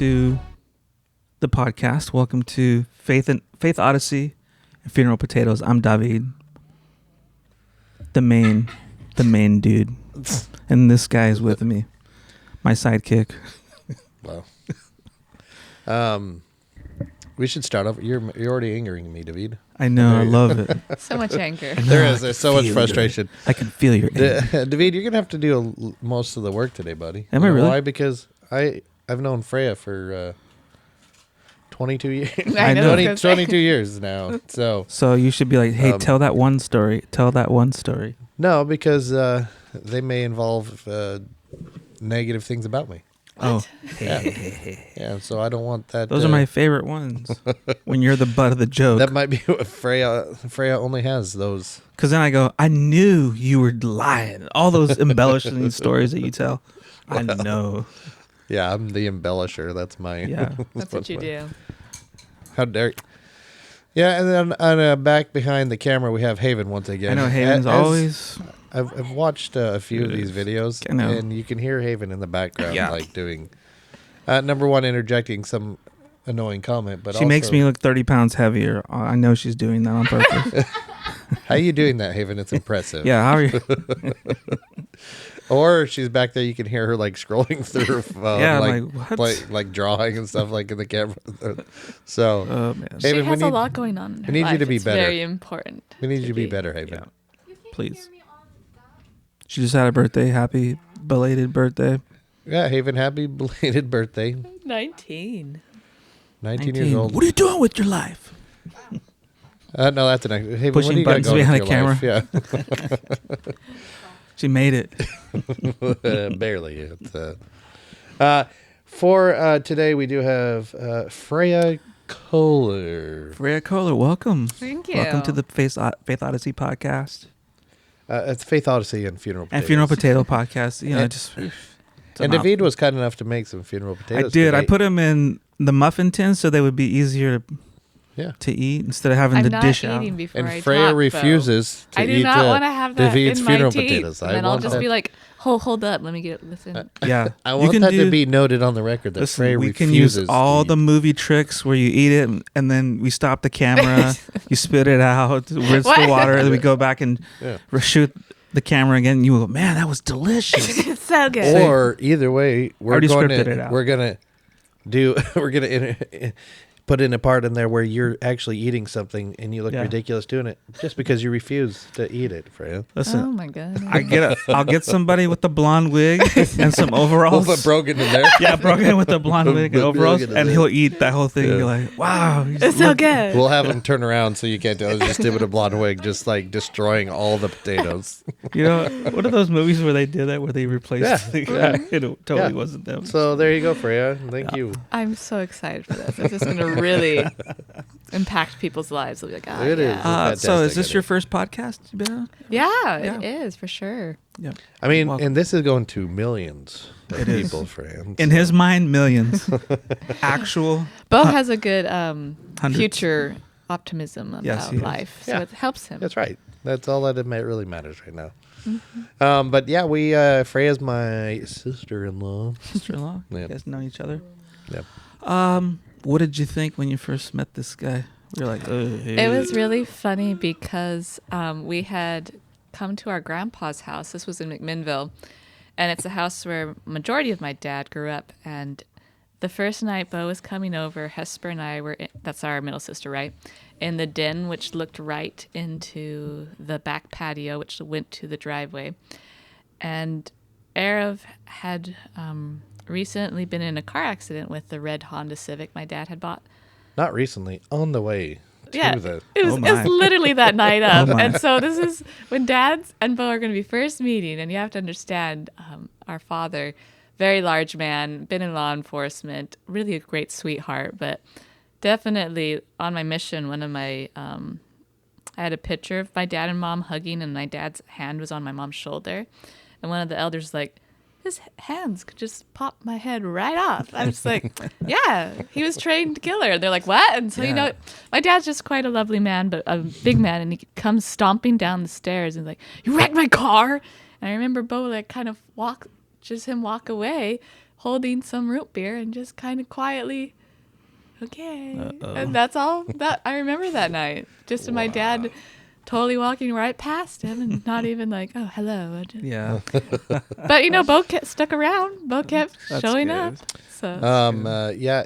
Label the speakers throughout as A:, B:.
A: to the podcast. Welcome to Faith Odyssey and Funeral Potatoes. I'm David, the main dude, and this guy is with me, my sidekick.
B: Wow. We should start off. You're already angering me, David.
A: I know. I love it.
C: So much anger.
B: There's so much frustration.
A: I can feel your anger.
B: David, you're gonna have to do most of the work today, buddy.
A: Am I really?
B: Why? Because I've known Freyja for 22 years.
C: I know.
B: 22 years now.
A: So you should be like, hey, tell that one story. Tell that one story.
B: No, because they may involve negative things about me.
A: Oh,
B: Yeah, so I don't want that.
A: Those are my favorite ones. When you're the butt of the joke.
B: That might be what Freyja only has those.
A: Because then I go, I knew you were lying. All those embellishing stories that you tell. I know.
B: Yeah, I'm the embellisher. That's my.
A: Yeah,
C: That's what you do.
B: How dare you? Yeah, and then on back behind the camera we have Haven once again.
A: I know Haven's always.
B: I've watched a few of these videos, and you can hear Haven in the background, like doing. Number one, interjecting some annoying comment, but
A: she makes me look 30 pounds heavier. I know she's doing that on purpose.
B: How are you doing that, Haven? It's impressive.
A: Yeah, how are you?
B: Or she's back there. You can hear her like scrolling through her phone, like drawing and stuff like in the camera. So,
A: man.
B: Haven,
C: She has a lot going on in her
B: we need
C: life.
B: you to be
C: It's
B: better.
C: Very important.
B: We need you to be better, Haven.
A: Yeah. Please. She just had a birthday. Happy belated birthday.
B: Yeah, Haven, happy belated birthday.
C: 19.
B: 19 years old.
A: What are you doing with your life?
B: No, that's an Haven.
A: Pushing
B: what do you
A: buttons
B: got going
A: behind
B: with
A: the
B: your life? Yeah.
A: She made it.
B: Barely. For today, we do have Freyja Kohler.
A: Freyja Kohler, welcome.
C: Thank you.
A: Welcome to the Faith Odyssey podcast.
B: It's Faith Odyssey and Funeral Potatoes.
A: And Funeral Potato podcast. You know,
B: And David was kind enough to make some funeral potatoes.
A: I did.
B: Today.
A: I put them in the muffin tin so they would be easier to eat instead of having
C: I'm
A: to
C: not
A: dish out.
C: eating before
B: And
C: I
B: Freyja
C: talk,
B: refuses
C: though.
B: to
C: I
B: eat
C: do not want to have that
B: David's
C: in
B: funeral
C: my teeth.
B: potatoes.
C: And then I'll just be like, hold up. Let me listen.
A: Yeah.
B: I want that to be noted on the record that
A: Listen,
B: Freyja
A: we can
B: refuses
A: use all
B: to
A: the
B: eat.
A: movie tricks where you eat it and then we stop the camera, you spit it out, rinse the water, and then we go back and reshoot the camera again. And you go, man, that was delicious.
C: It's so good.
B: Or either way, we're
A: Already
B: going
A: scripted it out.
B: we're gonna put in a part in there where you're actually eating something and you look ridiculous doing it just because you refuse to eat it, Freyja.
A: Listen,
C: Oh my god.
A: I'll get somebody with the blonde wig and some overalls.
B: We'll put Brogan in there.
A: Yeah, Brogan with the blonde wig and overalls, and he'll eat that whole thing and be like, wow.
C: It's so good.
B: We'll have him turn around so you can't tell. It's just him with a blonde wig, just like destroying all the potatoes.
A: You know, what are those movies where they did that, where they replaced it totally wasn't them.
B: So there you go, Freyja. Thank you.
C: I'm so excited for this. This is going to really impact people's lives. They'll be like,
B: It is.
C: yeah.
B: Fantastic,
A: So is this
B: it
A: your
B: is.
A: first podcast you've been on?
C: Yeah, it is for sure.
A: Yeah.
B: I mean,
A: Welcome.
B: and this is going to millions of
A: It is.
B: people, Freyja.
A: In his mind, millions. Actual.
C: Bo has a good
A: Hundreds.
C: future optimism
A: Yes,
C: about
A: he is.
C: life, so
B: Yeah.
C: it helps him.
B: That's right. That's all that really matters right now.
C: Mm-hmm.
B: But yeah, we Freyja's my sister-in-law.
A: Sister-in-law.
B: Yeah.
A: You guys know each other.
B: Yeah.
A: What did you think when you first met this guy? We were like,
C: It was really funny because we had come to our grandpa's house. This was in McMinnville, and it's a house where majority of my dad grew up. And the first night Bo was coming over, Hesper and I were that's our middle sister, right? In the den, which looked right into the back patio, which went to the driveway. And Erev had recently been in a car accident with the red Honda Civic my dad had bought.
B: Not recently, on the way to the...
C: It was,
A: Oh
C: it
A: my.
C: was literally that night up.
A: Oh my.
C: And so this is when Dads and Bo are going to be first meeting. And you have to understand our father, very large man, been in law enforcement, really a great sweetheart. But definitely on my mission, one of my... I had a picture of my dad and mom hugging, and my dad's hand was on my mom's shoulder. And one of the elders was like, his hands could just pop my head right off. I was like, yeah, he was trained killer. And they're like, what? And so, you know, my dad's just quite a lovely man, but a big man. And he comes stomping down the stairs and like, you wrecked my car. And I remember Bo like kind of walk away, holding some root beer and just kind of quietly, okay.
A: Uh-oh.
C: And that's all that I remember that night. Just my dad totally walking right past him and not even like, oh, hello.
A: Yeah.
C: But, Bo stuck around. Bo kept showing
A: good.
C: up. So.
B: Yeah,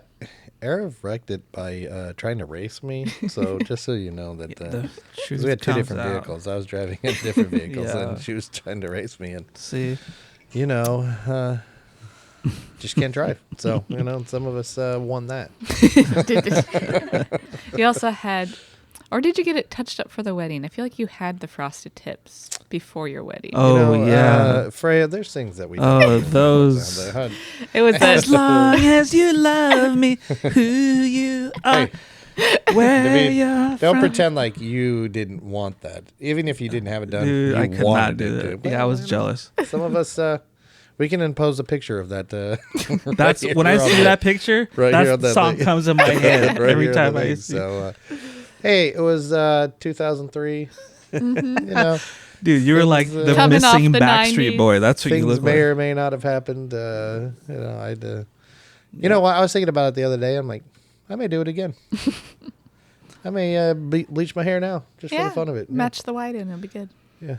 B: Arav wrecked it by trying to race me. So just so you know that
A: The
B: 'cause
A: truth
B: we had two
A: comes
B: different
A: out.
B: vehicles. I was driving in different vehicles,
A: Yeah.
B: and she was trying to race me. And
A: See?
B: just can't drive. So some of us won that.
C: You also had, or did you get it touched up for the wedding? I feel like you had the frosted tips before your wedding.
A: Oh, yeah.
B: Freya, there's things that we.
A: Oh, those.
C: It was
A: As long as you love me, who you are, where you're
B: Don't
A: from.
B: pretend like you didn't want that. Even if you didn't have it done,
A: Dude,
B: you
A: I could not
B: wanted
A: do
B: it
A: that.
B: to.
A: Yeah, I was jealous.
B: Some of us, we can impose a picture of that.
A: That's
B: right
A: when I
B: here on
A: see
B: the-
A: that picture.
B: right here on
A: that
B: that
A: song
B: thing.
A: comes in my head
B: right
A: every
B: here on
A: time
B: the
A: I
B: thing.
A: see.
B: So, hey, it was 2003.
A: Dude, you were like
B: things,
A: the
C: Coming off
A: missing
C: the
A: Backstreet
C: 90s.
A: Boy. That's what you
B: Things
A: look
B: may
A: like.
B: or may not have happened. I was thinking about it the other day. I'm like, I may do it again. I may bleach my hair now, just for the fun of it. Yeah.
C: Match the white in. It'll be good.
B: Yeah.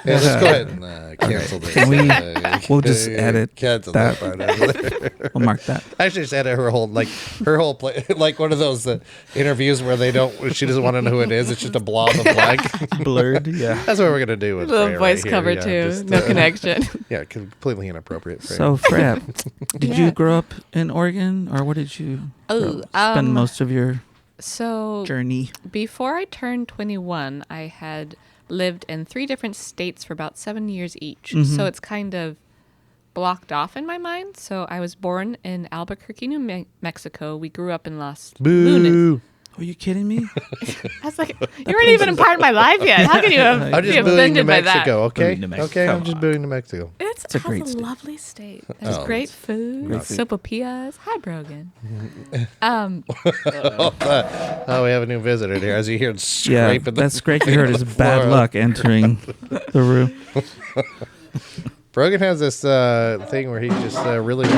B: Yeah, let's go ahead and cancel this.
A: Can we- we'll just edit
B: cancel
A: that.
B: that part over there.
A: We'll mark that.
B: Actually, just edit her whole play, like one of those interviews where she doesn't want to know who it is. It's just a blob of black.
A: Blurred, yeah.
B: That's what we're gonna do with
C: Little
B: Freya
C: voice
B: right
C: cover
B: here.
C: too.
B: Just,
C: No connection.
B: Yeah, completely inappropriate. Freya.
A: So, Freya, did you
C: Yeah.
A: grow up in Oregon, or where did you spend most of your
C: So
A: journey?
C: before I turned 21, I had lived in 3 different states for about 7 years each.
A: Mhm.
C: So it's kind of blocked off in my mind. So I was born in Albuquerque, New Mexico. We grew up in Los Lunas.
B: Boo!
A: Are you kidding me?
C: I was like, you weren't even a part of my life yet. How can you
B: I'm
C: be
B: just booing New
C: offended by that?
B: Mexico, okay?
A: Booing New Mexico.
B: Okay, I'm
A: Come
B: just
A: on.
B: booing New Mexico.
C: It's
A: a
C: a
A: great state.
C: lovely state. There's
B: Oh,
C: great food,
A: great food.
C: sopapillas. Hi, Brogan.
B: Oh, we have a new visitor here. As you hear
A: Yeah,
B: scraping
A: that scrape you heard is
B: the
A: bad
B: floor.
A: luck entering the room.
B: Brogan has this thing where he just really.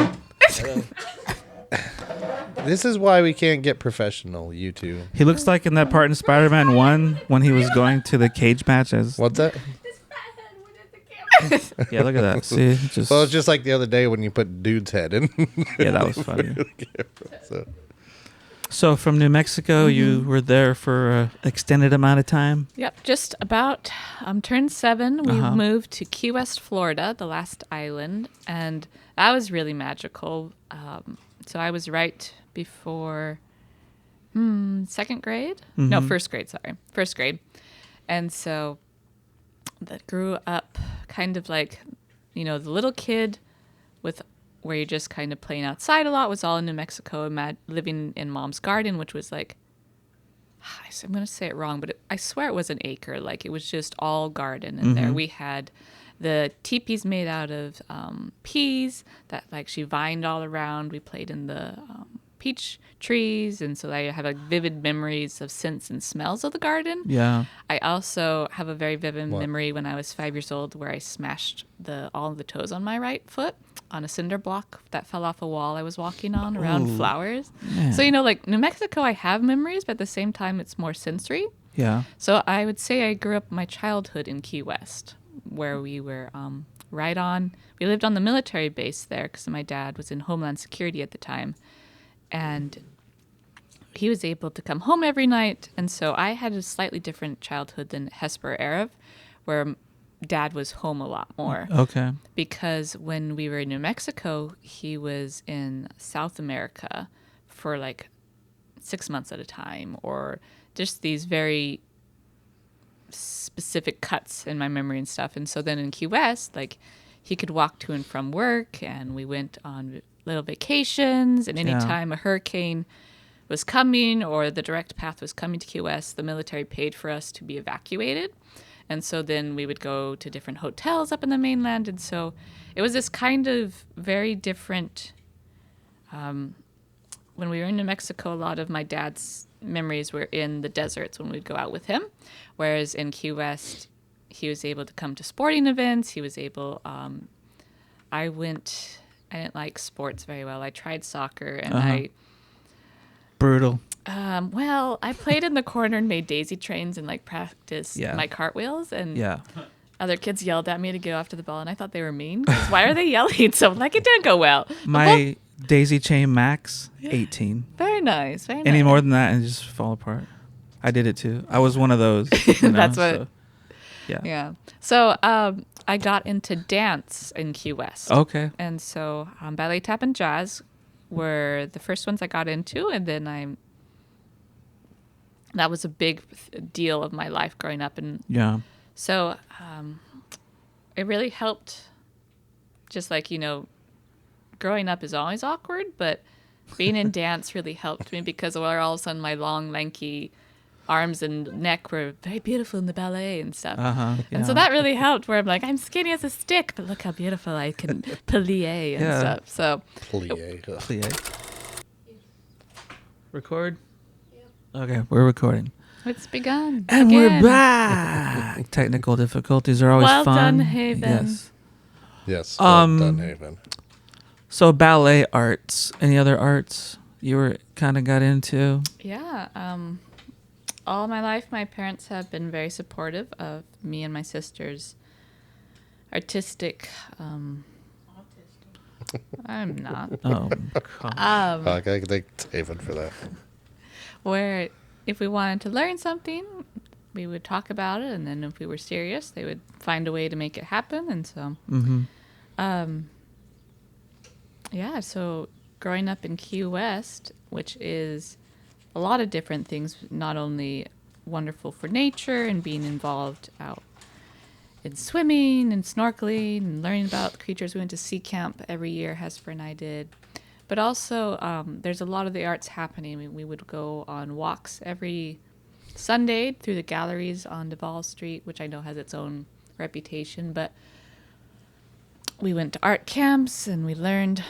B: This is why we can't get professional, you two.
A: He looks like in that part in Spider-Man 1 when he was going to the cage match as...
B: What's that?
A: Yeah, look at that. See? Just,
B: Well, it's just like the other day when you put dude's head in.
A: yeah, that was funny.
B: So,
A: So from New Mexico, you were there for an extended amount of time?
C: Yep, just about turned 7. We
A: Uh-huh.
C: moved to Key West, Florida, the last island, and that was really magical. So I was right before second grade? No, first grade, sorry. First grade. And so that grew up kind of like, the little kid with where you're just kind of playing outside a lot was all in New Mexico, living in mom's garden, which was like, I'm going to say it wrong, but I swear it was an acre. Like it was just all garden in there. We had the teepees made out of peas that like she vined all around. We played in the peach trees. And so I have like vivid memories of scents and smells of the garden.
A: Yeah.
C: I also have a very vivid memory when I was 5 years old where I smashed all of the toes on my right foot on a cinder block that fell off a wall I was walking on around
A: Ooh,
C: flowers.
A: man.
C: So, like New Mexico, I have memories, but at the same time, it's more sensory.
A: Yeah.
C: So I would say I grew up my childhood in Key West, where we were we lived on the military base there because my dad was in Homeland Security at the time. And he was able to come home every night. And so I had a slightly different childhood than Hesper Arab, where dad was home a lot more.
A: Okay.
C: Because when we were in New Mexico, he was in South America for like 6 months at a time, or just these very specific cuts in my memory and stuff. And so then in Key West, like he could walk to and from work, and we went on little vacations, and anytime a hurricane was coming or the direct path was coming to Key West, the military paid for us to be evacuated. And so then we would go to different hotels up in the mainland. And so it was this kind of very different, when we were in New Mexico, a lot of my dad's memories were in the deserts when we'd go out with him. Whereas in Key West, he was able to come to sporting events. He was able, I didn't like sports very well. I tried soccer and
A: Brutal.
C: well, I played in the corner and made daisy trains and like practiced
A: Yeah.
C: my cartwheels, and
A: Yeah.
C: other kids yelled at me to go after the ball, and I thought they were mean. 'Cause why are they yelling? So like it didn't go well.
A: My daisy chain max 18.
C: Very nice. Very nice.
A: Any more than that and just fall apart. I did it too. I was one of those.
C: That's what.
A: So, yeah.
C: Yeah. So I got into dance in Key West.
A: Okay.
C: And so ballet, tap, and jazz were the first ones I got into, and then that was a big deal of my life growing up, and
A: Yeah.
C: so it really helped. Just like growing up is always awkward, but being in dance really helped me because all of a sudden my long, lanky arms and neck were very beautiful in the ballet and stuff. And so that really helped where I'm like, I'm skinny as a stick, but look how beautiful I can plie and stuff. So
B: Plie.
A: Record? Okay, we're recording.
C: it's begun.
A: And
C: again.
A: we're back. Technical difficulties are always
C: Well
A: fun.
C: done, Haven.
A: Yes.
B: Yes. Well done, Haven.
A: So ballet arts. Any other arts you were kind of got into?
C: Yeah. All my life, my parents have been very supportive of me and my sister's artistic. I'm not.
A: Oh, God.
B: I can thank Haven for that.
C: Where if we wanted to learn something, we would talk about it, and then if we were serious, they would find a way to make it happen. And so, yeah. So growing up in Key West, which is a lot of different things, not only wonderful for nature and being involved out in swimming and snorkeling and learning about creatures. We went to sea camp every year, Hesper and I did. But also, there's a lot of the arts happening. We would go on walks every Sunday through the galleries on Duval Street, which I know has its own reputation. But we went to art camps and we learned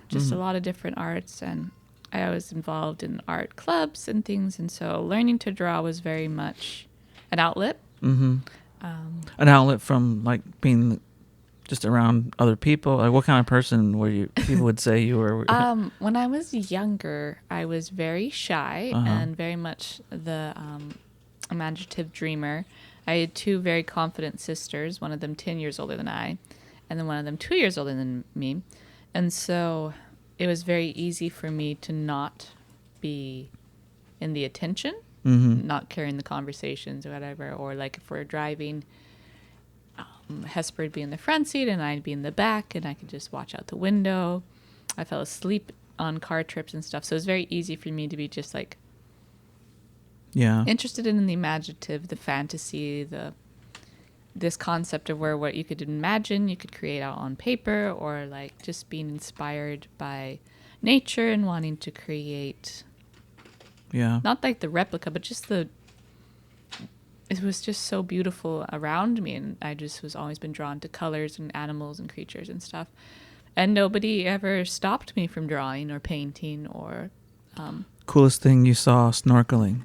C: just a lot of different arts. And I was involved in art clubs and things. And so learning to draw was very much an outlet.
A: An outlet from like being just around other people. Like what kind of person were you? People would say you were.
C: When I was younger, I was very shy and very much the imaginative dreamer. I had two very confident sisters, one of them 10 years older than I, and then one of them 2 years older than me. And so it was very easy for me to not be in the attention, not carrying the conversations or whatever, or like if we're driving, Hesper would be in the front seat and I'd be in the back and I could just watch out the window. I fell asleep on car trips and stuff. So it was very easy for me to be just like interested in the imaginative, the fantasy, this concept of where what you could imagine, you could create out on paper, or like just being inspired by nature and wanting to create, not like the replica, but just it was just so beautiful around me, and I just was always been drawn to colors and animals and creatures and stuff. And nobody ever stopped me from drawing or painting or...
A: Coolest thing you saw snorkeling?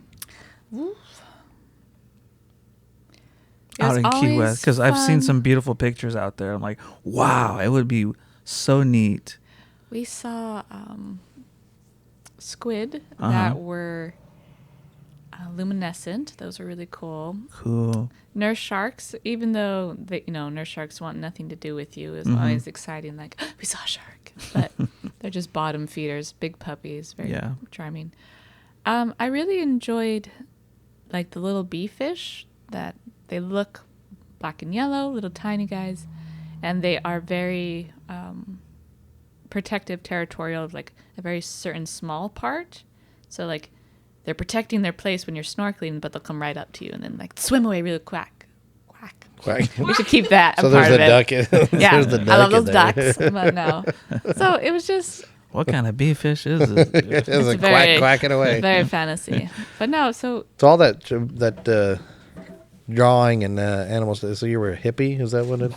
A: Out in Key West, because I've seen some beautiful pictures out there. I'm like, wow, it would be so neat.
C: We saw squid that were luminescent. Those were really cool.
A: Cool.
C: Nurse sharks, even though nurse sharks want nothing to do with you, is always exciting. Like, oh, we saw a shark, but they're just bottom feeders, big puppies, very charming. I really enjoyed like the little bee fish that they look black and yellow, little tiny guys, and they are very protective, territorial of like a very certain small part. So like they're protecting their place when you're snorkeling, but they'll come right up to you and then like swim away really quack. We should keep that.
B: So
C: a
B: there's
C: part
B: the
C: of
B: duck.
C: Yeah,
B: There's the duck
C: I love those
B: in there.
C: ducks. But no, so it was just.
A: What kind of bee fish is this?
B: It's a quack quacking away.
C: Very fantasy, but no. So
B: all that drawing and animals. So you were a hippie? Is that what it?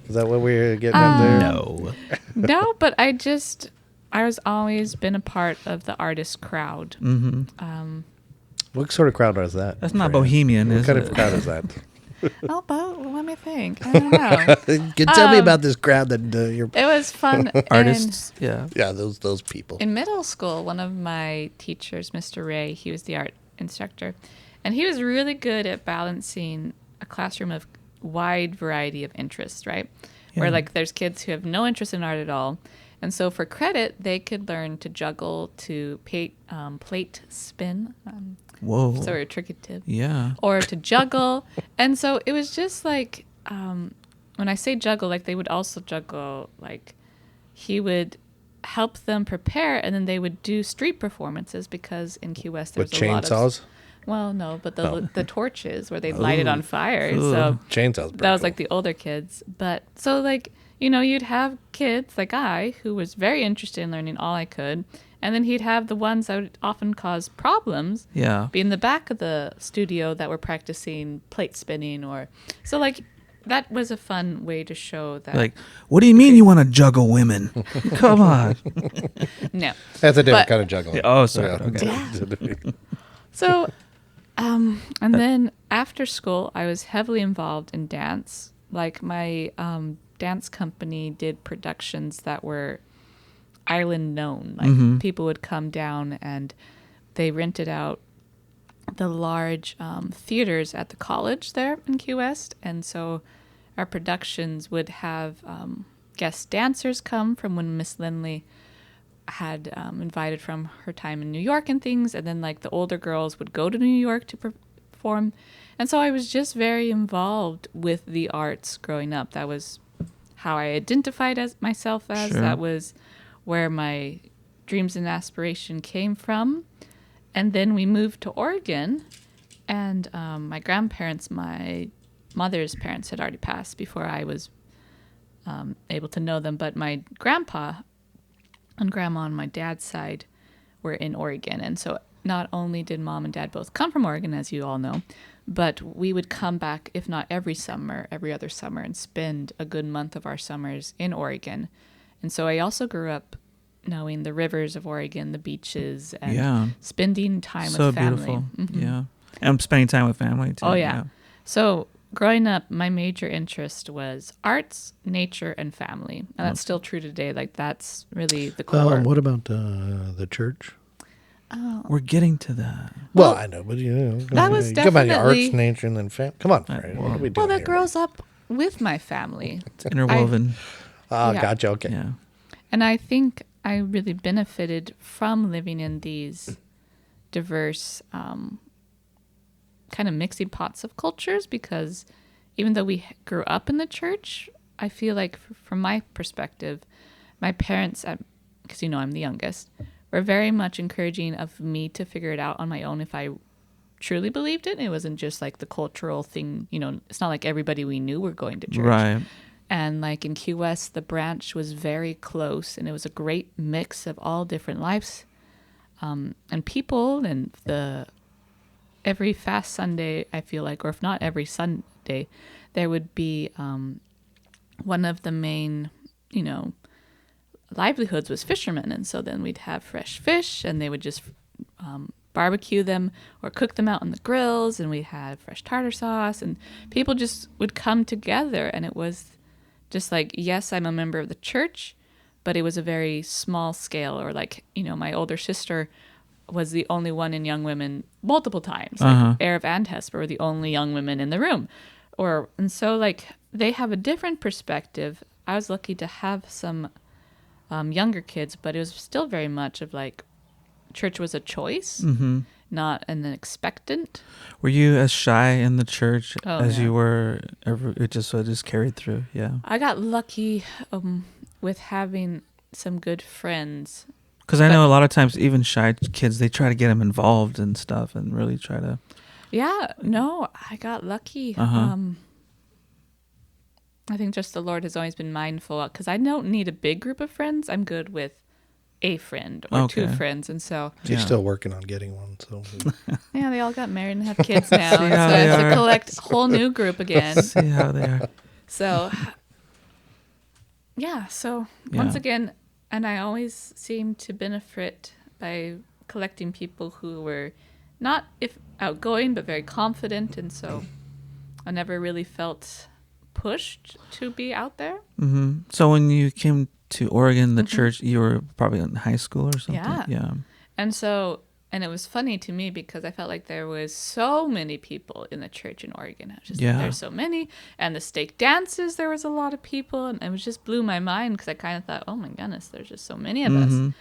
B: Is that what we were getting up there?
C: No, but I was always been a part of the artist crowd.
B: What sort of crowd is that?
A: That's not bohemian,
B: What
A: is
B: kind
A: it?
B: of crowd is that?
C: Oh, but let me think. I don't know.
B: Tell me about this crowd that you're.
C: It was fun.
A: Artists. Yeah.
B: Yeah, those people.
C: In middle school, one of my teachers, Mr. Ray, he was the art instructor, and he was really good at balancing a classroom of wide variety of interests, right?
A: Yeah.
C: Where like there's kids who have no interest in art at all. And so for credit, they could learn to juggle, to plate spin.
A: Whoa.
C: Sorry, tricative.
A: Yeah.
C: Or to juggle. And so it was just like, when I say juggle, like they would also juggle, like he would help them prepare, and then they would do street performances because in Key West there's
B: With
C: a lot of...
B: chainsaws?
C: Well, no, but the torches where they light it on fire. So
B: Chainsaws.
C: that was like the older kids. But so like, you'd have kids like I who was very interested in learning all I could. And then he'd have the ones that would often cause problems.
A: Yeah.
C: Be in the back of the studio that were practicing plate spinning or so like that was a fun way to show that.
A: Like, what do you mean you want to juggle women? Come on.
C: No.
B: That's a different kind of juggling.
A: Oh, sorry.
B: Yeah.
A: Okay.
C: So, and then after school, I was heavily involved in dance. Like my dance company did productions that were island known. Like people would come down and they rented out the large theaters at the college there in Key West. And so our productions would have guest dancers come from when Miss Lindley had invited from her time in New York and things. And then like the older girls would go to New York to perform. And so I was just very involved with the arts growing up. That was how I identified as myself as.
A: Sure.
C: That was where my dreams and aspiration came from. And then we moved to Oregon, and my grandparents, my mother's parents, had already passed before I was able to know them. But my grandpa and grandma on my dad's side were in Oregon. And so not only did mom and dad both come from Oregon, as you all know, but we would come back, if not every summer, every other summer, and spend a good month of our summers in Oregon. And so I also grew up knowing the rivers of Oregon, the beaches, and spending time with family.
A: So beautiful. Yeah. And I'm spending time with family too.
C: Oh, yeah. So growing up, my major interest was arts, nature, and family. And that's still true today. Like, that's really the core.
B: What about the church?
A: We're getting to that.
B: Well, I know, but
C: that was
B: come on,
C: definitely-
B: arts, nature, and then family. Come on, Freyja, what are we doing
C: Well, that
B: here?
C: grows up with my family.
A: It's interwoven.
B: Oh,
C: Yeah.
B: gotcha. Okay.
A: Yeah.
C: And I think I really benefited from living in these diverse kind of mixing pots of cultures, because even though we grew up in the church, I feel like from my perspective, my parents, because I'm the youngest, were very much encouraging of me to figure it out on my own if I truly believed it. It wasn't just like the cultural thing. It's not like everybody we knew were going to church.
A: Right.
C: And like in Key West, the branch was very close, and it was a great mix of all different lives and people. And every fast Sunday, I feel like, or if not every Sunday, there would be one of the main, livelihoods was fishermen. And so then we'd have fresh fish, and they would just barbecue them or cook them out on the grills, and we had fresh tartar sauce, and people just would come together. And it was just like, yes, I'm a member of the church, but it was a very small scale. Or like, my older sister was the only one in Young Women multiple times. Like Erev and Hesper were the only young women in the room. And so like they have a different perspective. I was lucky to have some younger kids, but it was still very much of like church was a choice, not an expectant.
A: Were you as shy in the church as
C: yeah.
A: you were ever? It just carried through. Yeah.
C: I got lucky with having some good friends.
A: Because I know a lot of times even shy kids, they try to get them involved and stuff and really try to.
C: Yeah, no, I got lucky. I think just the Lord has always been mindful, because I don't need a big group of friends. I'm good with a friend or two friends. And so
B: She's still working on getting one. So
C: yeah, they all got married and have kids now. And so I have to collect a whole new group again.
A: See how they are.
C: So yeah, once again, and I always seem to benefit by collecting people who were not outgoing, but very confident. And so I never really felt pushed to be out there.
A: So when you came to Oregon, the church, you were probably in high school or something.
C: Yeah. And it was funny to me because I felt like there was so many people in the church in Oregon. I was just there's so many. And the stake dances, there was a lot of people. And it just blew my mind because I kind of thought, oh my goodness, there's just so many of us.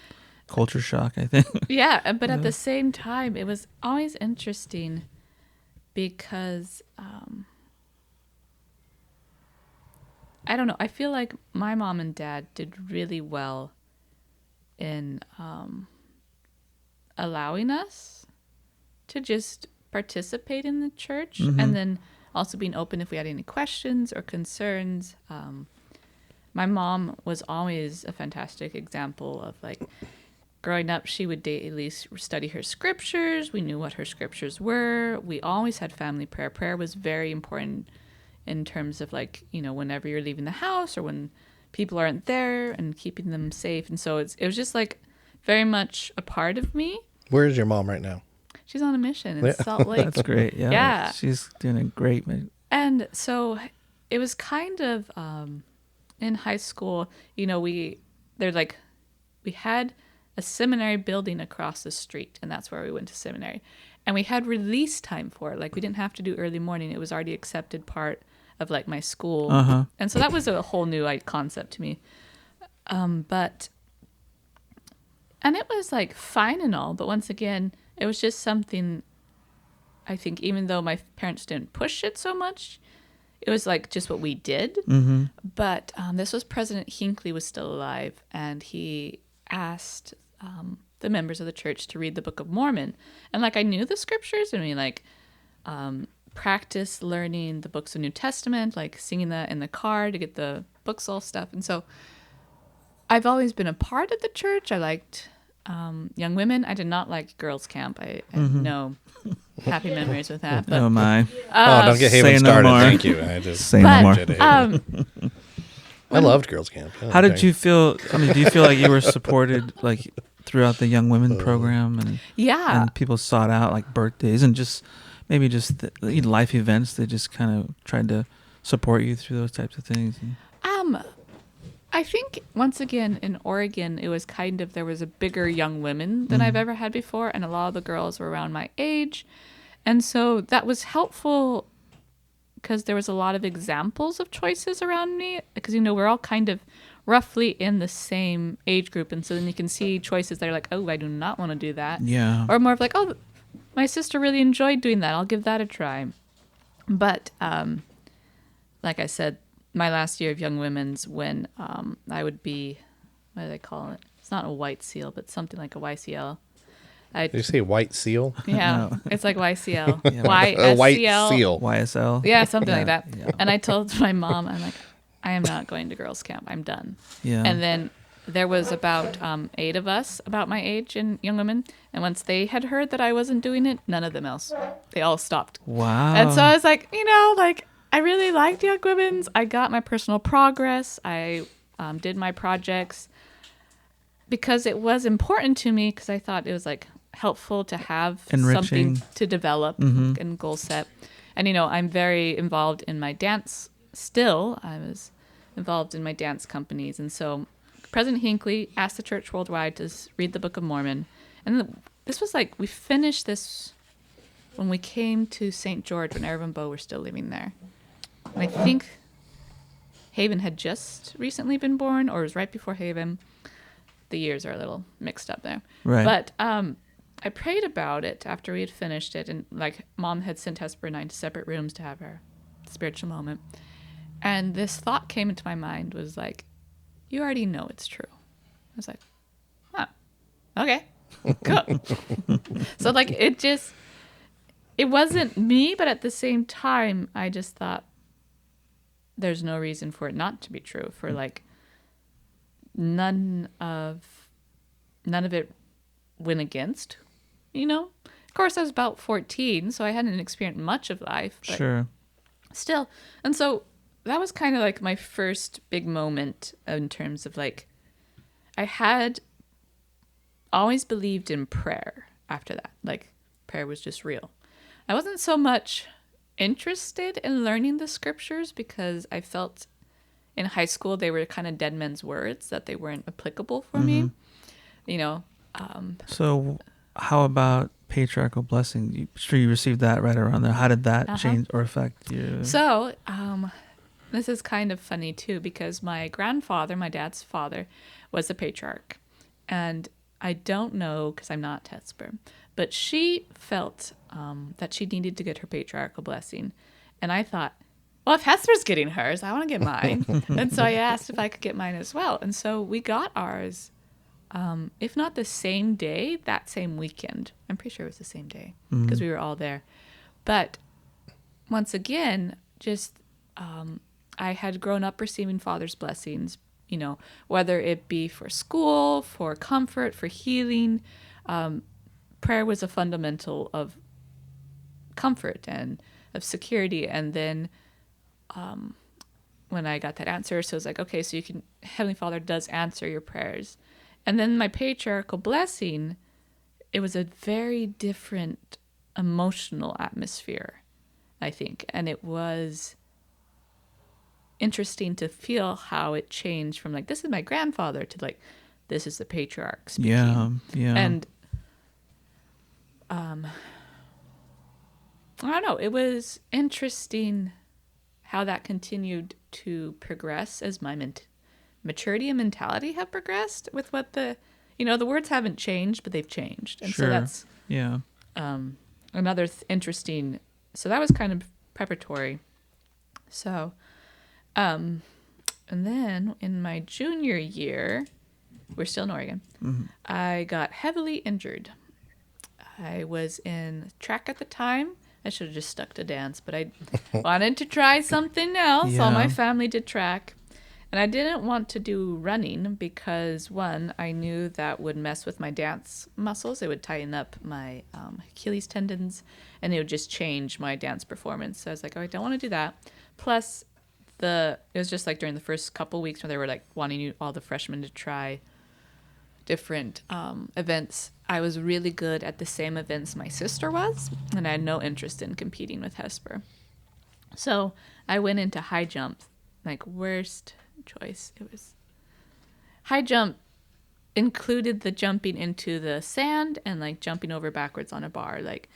A: Culture shock, I think.
C: Yeah. But at the same time, it was always interesting because I don't know. I feel like my mom and dad did really well in allowing us to just participate in the church, and then also being open if we had any questions or concerns. My mom was always a fantastic example of like growing up, she would daily study her scriptures. We knew what her scriptures were. We always had family prayer. Prayer was very important in terms of like, you know, whenever you're leaving the house or when people aren't there and keeping them safe. And so it was just like very much a part of me.
B: Where is your mom right now?
C: She's on a mission in Salt Lake.
A: That's great. Yeah.
C: Yeah.
A: She's doing a great.
C: And so it was kind of in high school, you know, we had a seminary building across the street, and that's where we went to seminary. And we had release time for it. Like we didn't have to do early morning. It was already accepted part of like my school. And so that was a whole new concept to me. And it was like fine and all, but once again, it was just something, I think, even though my parents didn't push it so much, it was like just what we did. But this was President Hinckley was still alive, and he asked the members of the church to read the Book of Mormon. And like I knew the scriptures, and we like practice learning the books of New Testament, like singing that in the car to get the books all stuff. And so I've always been a part of the church. I liked young women. I did not like girls' camp. I had no happy memories with that. But,
A: Oh my!
B: Don't get Haven started. Thank you. I just
A: Say no more.
B: I loved girls' camp.
A: How did you feel? I mean, do you feel like you were supported like throughout the young women program, and people sought out like birthdays and just maybe just life events? They just kind of tried to support you through those types of things.
C: I think once again in Oregon, it was kind of, there was a bigger young women than I've ever had before. And a lot of the girls were around my age. And so that was helpful because there was a lot of examples of choices around me because, you know, we're all kind of roughly in the same age group. And so then you can see choices that are like, oh, I do not want to do that.
A: Yeah.
C: Or more of like, oh, my sister really enjoyed doing that. I'll give that a try. But like I said, my last year of Young Women's, when I would be, what do they call it? It's not a white seal, but something like a YCL.
B: Did you say white seal?
C: Yeah,
A: No.
C: It's like YCL.
A: Yeah.
C: YSCL.
B: A white seal.
A: YSL.
C: Yeah, something like that.
A: Yeah.
C: And I told my mom, I'm like, I am not going to girls' camp. I'm done.
A: Yeah.
C: And then there was about 8 of us about my age in Young Women. And once they had heard that I wasn't doing it, none of them else. They all stopped.
A: Wow.
C: And so I was like, you know, like, I really liked Young Women's. I got my personal progress. I did my projects because it was important to me because I thought it was like helpful to have
A: Enriching.
C: something to develop and goal set. And, you know, I'm very involved in my dance still. I was involved in my dance companies. And so President Hinckley asked the church worldwide to read the Book of Mormon. And this was like, we finished this when we came to St. George when Eric and Bo were still living there. And I think Haven had just recently been born, or it was right before Haven. The years are a little mixed up there.
A: Right.
C: But I prayed about it after we had finished it, and like Mom had sent Hesper and I to separate rooms to have our spiritual moment. And this thought came into my mind was like, you already know it's true. I was like, huh, okay, cool. So like it wasn't me, but at the same time, I just thought, there's no reason for it not to be true. For like none of it went against, you know. Of course, I was about 14, so I hadn't experienced much of life. But
A: Sure.
C: Still, and so that was kind of like my first big moment in terms of like, I had always believed in prayer after that. Like prayer was just real. I wasn't so much interested in learning the scriptures because I felt in high school they were kind of dead men's words, that they weren't applicable for me. You know.
A: So how about patriarchal blessing? You sure you received that right around there. How did that change or affect you?
C: So this is kind of funny too, because my grandfather, my dad's father, was a patriarch. And I don't know, because I'm not Hesper, but she felt that she needed to get her patriarchal blessing. And I thought, well, if Hesper's getting hers, I want to get mine. And so I asked if I could get mine as well. And so we got ours, if not the same day, that same weekend. I'm pretty sure it was the same day because we were all there. But once again, just I had grown up receiving Father's blessings, you know, whether it be for school, for comfort, for healing. Prayer was a fundamental of comfort and of security. And then when I got that answer, so it was like, okay, so Heavenly Father does answer your prayers. And then my patriarchal blessing, it was a very different emotional atmosphere, I think. And it was interesting to feel how it changed from like, this is my grandfather to like, this is the patriarch speaking.
A: Yeah.
C: And I don't know, it was interesting how that continued to progress as my maturity and mentality have progressed with what the words haven't changed, but they've changed. And so that's another interesting, so that was kind of preparatory. So, and then in my junior year, we're still in Oregon, I got heavily injured. I was in track at the time. I should have just stuck to dance, but I wanted to try something else. All my family did track. And I didn't want to do running because, one, I knew that would mess with my dance muscles. It would tighten up my Achilles tendons, and it would just change my dance performance. So I was like, oh, I don't want to do that. Plus, it was just like during the first couple weeks when they were like wanting all the freshmen to try different events. I was really good at the same events my sister was, and I had no interest in competing with Hesper. So I went into high jump, like worst choice. It was high jump included the jumping into the sand and like jumping over backwards on a bar, like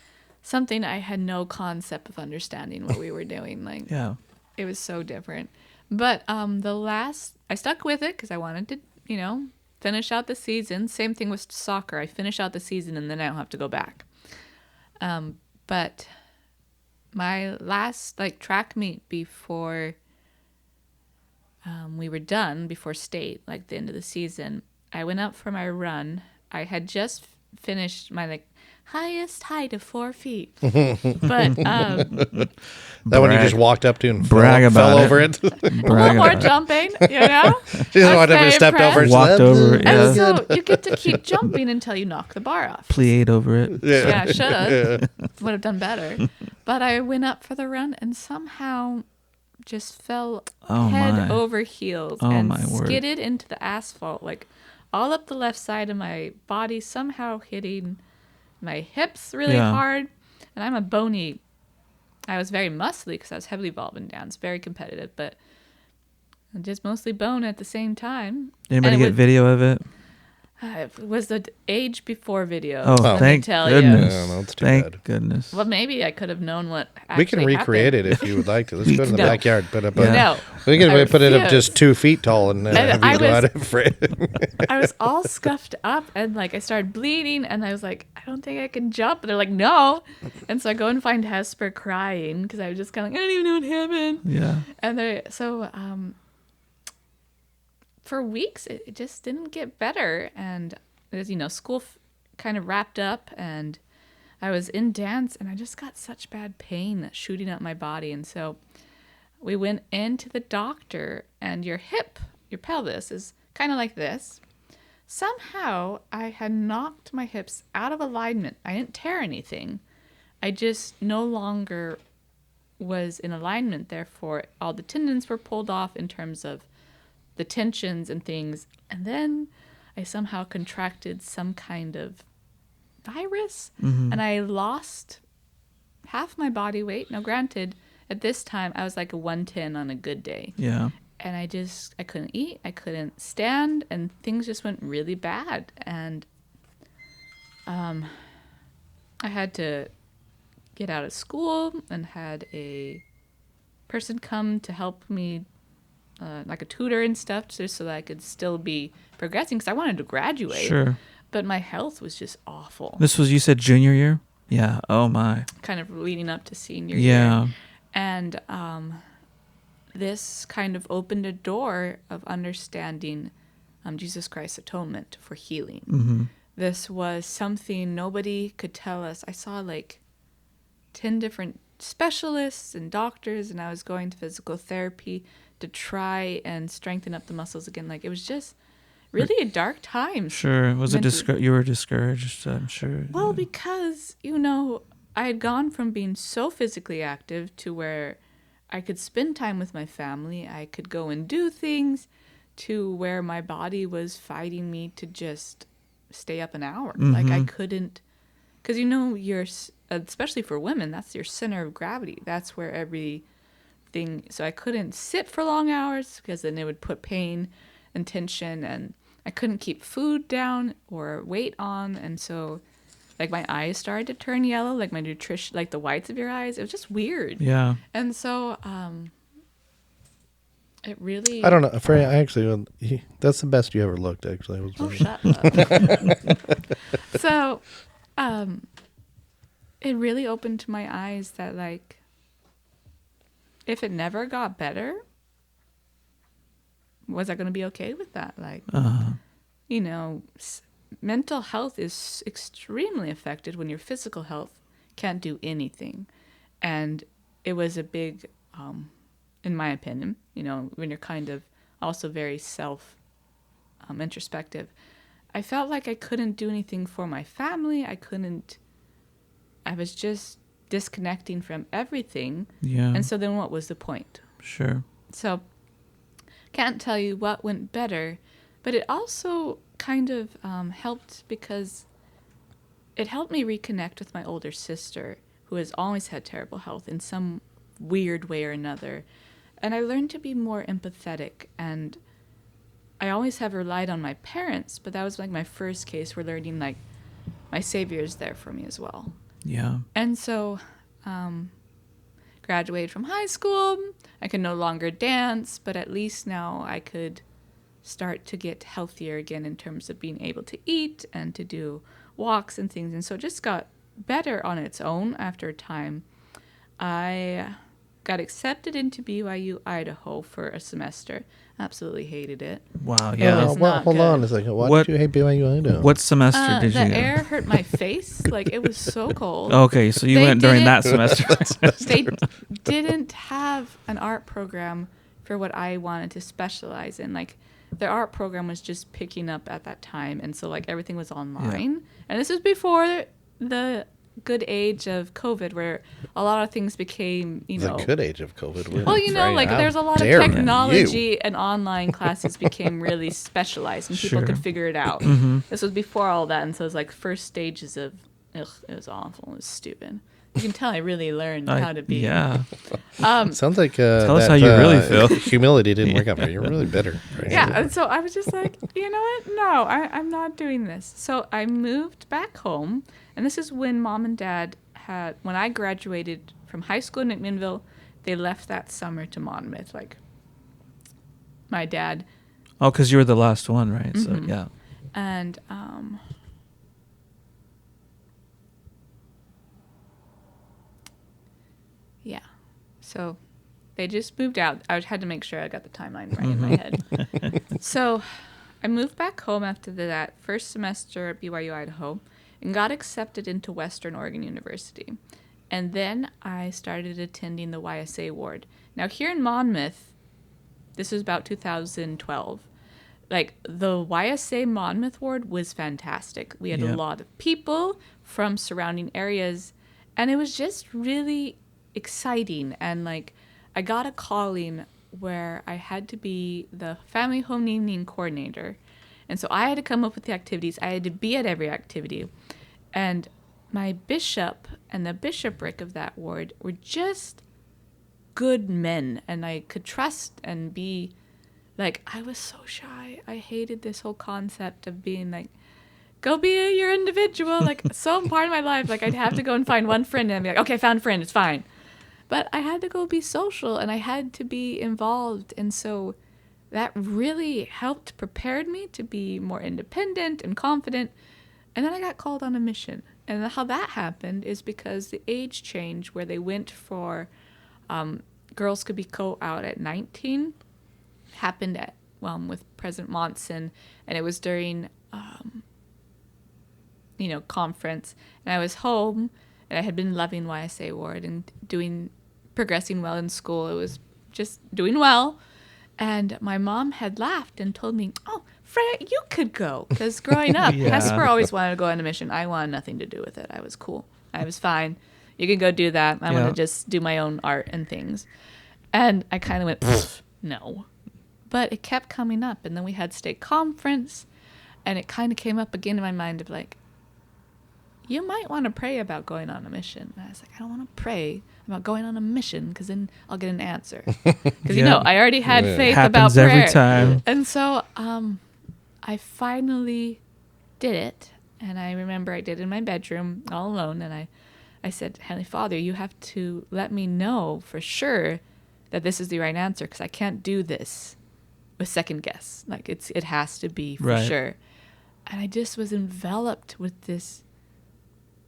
C: something I had no concept of understanding what we were doing. Like, it was so different. But I stuck with it because I wanted to, finish out the season. Same thing with soccer. I finish out the season and then I don't have to go back. But my last track meet before we were done, before state, like the end of the season, I went up for my run. I had just finished my highest height of 4 feet. But
B: that one you just walked up to and fell over it.
C: A little more jumping,
B: She just walked up and stepped over it.
A: Walked over it.
C: And so you get to keep jumping until you knock the bar off.
A: Plied over it.
C: Yeah, should have. Would have done better. But I went up for the run and somehow just fell head over heels and skidded into the asphalt, all up the left side of my body, somehow hitting my hips really hard. And I'm a bony, I was very muscly because I was heavily involved in dance, very competitive, but just mostly bone at the same time.
A: Anybody get video of it?
C: It was the age before video.
A: Oh, thank goodness.
B: Yeah, no, it's too
A: thank
B: bad.
A: goodness.
C: Well, maybe I could have known what actually
B: We can recreate
C: happened.
B: it if you would like to. Let's go to the backyard. Put up
C: No.
B: We can put it up
C: refuse.
B: just 2 feet tall and have you go out for it.
C: I was all scuffed up and I started bleeding and I was like, I don't think I can jump. And they're like, no. And so I go and find Hesper crying because I was just kind of I don't even know what happened.
A: Yeah.
C: And for weeks, it just didn't get better. And as school kind of wrapped up and I was in dance and I just got such bad pain shooting up my body. And so we went into the doctor and your pelvis is kind of like this. Somehow I had knocked my hips out of alignment. I didn't tear anything. I just no longer was in alignment. Therefore, all the tendons were pulled off in terms of the tensions and things. And then I somehow contracted some kind of virus and I lost half my body weight. Now, granted, at this time, I was like a 110 on a good day.
A: Yeah.
C: And I couldn't eat. I couldn't stand. And things just went really bad. And I had to get out of school and had a person come to help me, like a tutor and stuff, just so that I could still be progressing, because I wanted to graduate.
A: Sure.
C: But my health was just awful.
A: This was, you said, junior year? Yeah. Oh, my.
C: Kind of leading up to senior
A: Yeah.
C: year. And this kind of opened a door of understanding Jesus Christ's atonement for healing.
A: Mm-hmm.
C: This was something nobody could tell us. I saw like 10 different specialists and doctors, and I was going to physical therapy to try and strengthen up the muscles again. Like, it was just really a dark time.
A: Sure. Was it you were discouraged, I'm sure.
C: Well, because, I had gone from being so physically active to where I could spend time with my family, I could go and do things, to where my body was fighting me to just stay up an hour.
A: Mm-hmm.
C: Like, I couldn't, because you're, especially for women, that's your center of gravity. That's where everything, so I couldn't sit for long hours, because then it would put pain and tension, and I couldn't keep food down or weight on, and so like my eyes started to turn yellow, like my nutrition, like the whites of your eyes. It was just weird.
A: Yeah.
C: And so it really...
B: I don't know. Freyja, that's the best you ever looked, actually. It was
C: Oh,
B: funny.
C: shut up. So it really opened my eyes that, like, if it never got better, was I going to be okay with that? Like, mental health is extremely affected when your physical health can't do anything. And it was a big, in my opinion, when you're kind of also very introspective, I felt like I couldn't do anything for my family. I was just disconnecting from everything.
A: Yeah.
C: And so then what was the point?
A: Sure.
C: So can't tell you what went better, but it also kind of helped, because it helped me reconnect with my older sister, who has always had terrible health in some weird way or another. And I learned to be more empathetic, and I always have relied on my parents, but that was like my first case where learning, like, my Savior is there for me as well.
A: Yeah.
C: And so graduated from high school. I could no longer dance, but at least now I could start to get healthier again in terms of being able to eat and to do walks and things. And so it just got better on its own after a time. I got accepted into BYU, Idaho for a semester. Absolutely hated it.
A: Wow, yeah.
C: was not
B: Hold
C: good.
B: on a second. Why did you hate BYU Idaho?
A: What semester did you
C: The
A: go?
C: air hurt my face. Like, it was so cold.
A: Okay, so you
C: They
A: went during
C: didn't-
A: that semester.
C: They didn't have an art program for what I wanted to specialize in. Like, their art program was just picking up at that time, and so, like, everything was online. And this was before the good age of COVID, where a lot of things became,
B: The good age of COVID.
C: well, like,
B: Freyja,
C: there's a lot of
B: how dare
C: technology, and online classes became really specialized, and people
A: Sure.
C: could figure it out.
A: Mm-hmm.
C: This was before all that, and so it was like first stages of, it was awful. It was stupid. You can tell I really learned how to be.
A: Yeah.
B: Sounds like
A: Tell us how you really feel.
B: Humility didn't work out for you. You're really bitter. Freyja.
C: Yeah, and so I was just like, you know what? No, I'm not doing this. So I moved back home, and this is when Mom and Dad when I graduated from high school in McMinnville, they left that summer to Monmouth. Like, my dad.
A: Oh, because you were the last one, right? So,
C: Mhm.
A: yeah.
C: And yeah. So they just moved out. I had to make sure I got the timeline right in my head. So I moved back home after that first semester at BYU Idaho and got accepted into Western Oregon University. And then I started attending the YSA ward. Now, here in Monmouth, this was about 2012. Like, the YSA Monmouth ward was fantastic. We had a lot of people from surrounding areas, and it was just really exciting. And, like, I got a calling where I had to be the family home evening coordinator. And so I had to come up with the activities. I had to be at every activity. And my bishop and the bishopric of that ward were just good men, and I could trust and be like, I was so shy. I hated this whole concept of being like, go be your individual, like so part of my life. Like I'd have to go and find one friend and be like, okay, I found a friend, it's fine. But I had to go be social and I had to be involved. And so that really helped prepare me to be more independent and confident. And then I got called on a mission. And how that happened is because the age change where they went for girls could be out at 19 happened at with President Monson. And it was during, conference. And I was home and I had been loving YSA Ward and progressing well in school. It was just doing well. And my mom had laughed and told me, oh, Freyja, you could go. Because growing up, Hesper always wanted to go on a mission. I wanted nothing to do with it. I was cool. I was fine. You can go do that. I want to just do my own art and things. And I kind of went, no. But it kept coming up. And then we had state conference. And it kind of came up again in my mind of like, you might want to pray about going on a mission. And I was like, I don't want to pray about going on a mission because then I'll get an answer. Because, I already had faith about prayer.
A: Happens every time.
C: And so I finally did it. And I remember I did it in my bedroom all alone. And I said, Heavenly Father, you have to let me know for sure that this is the right answer because I can't do this with second guess. Like it has to be for sure. And I just was enveloped with this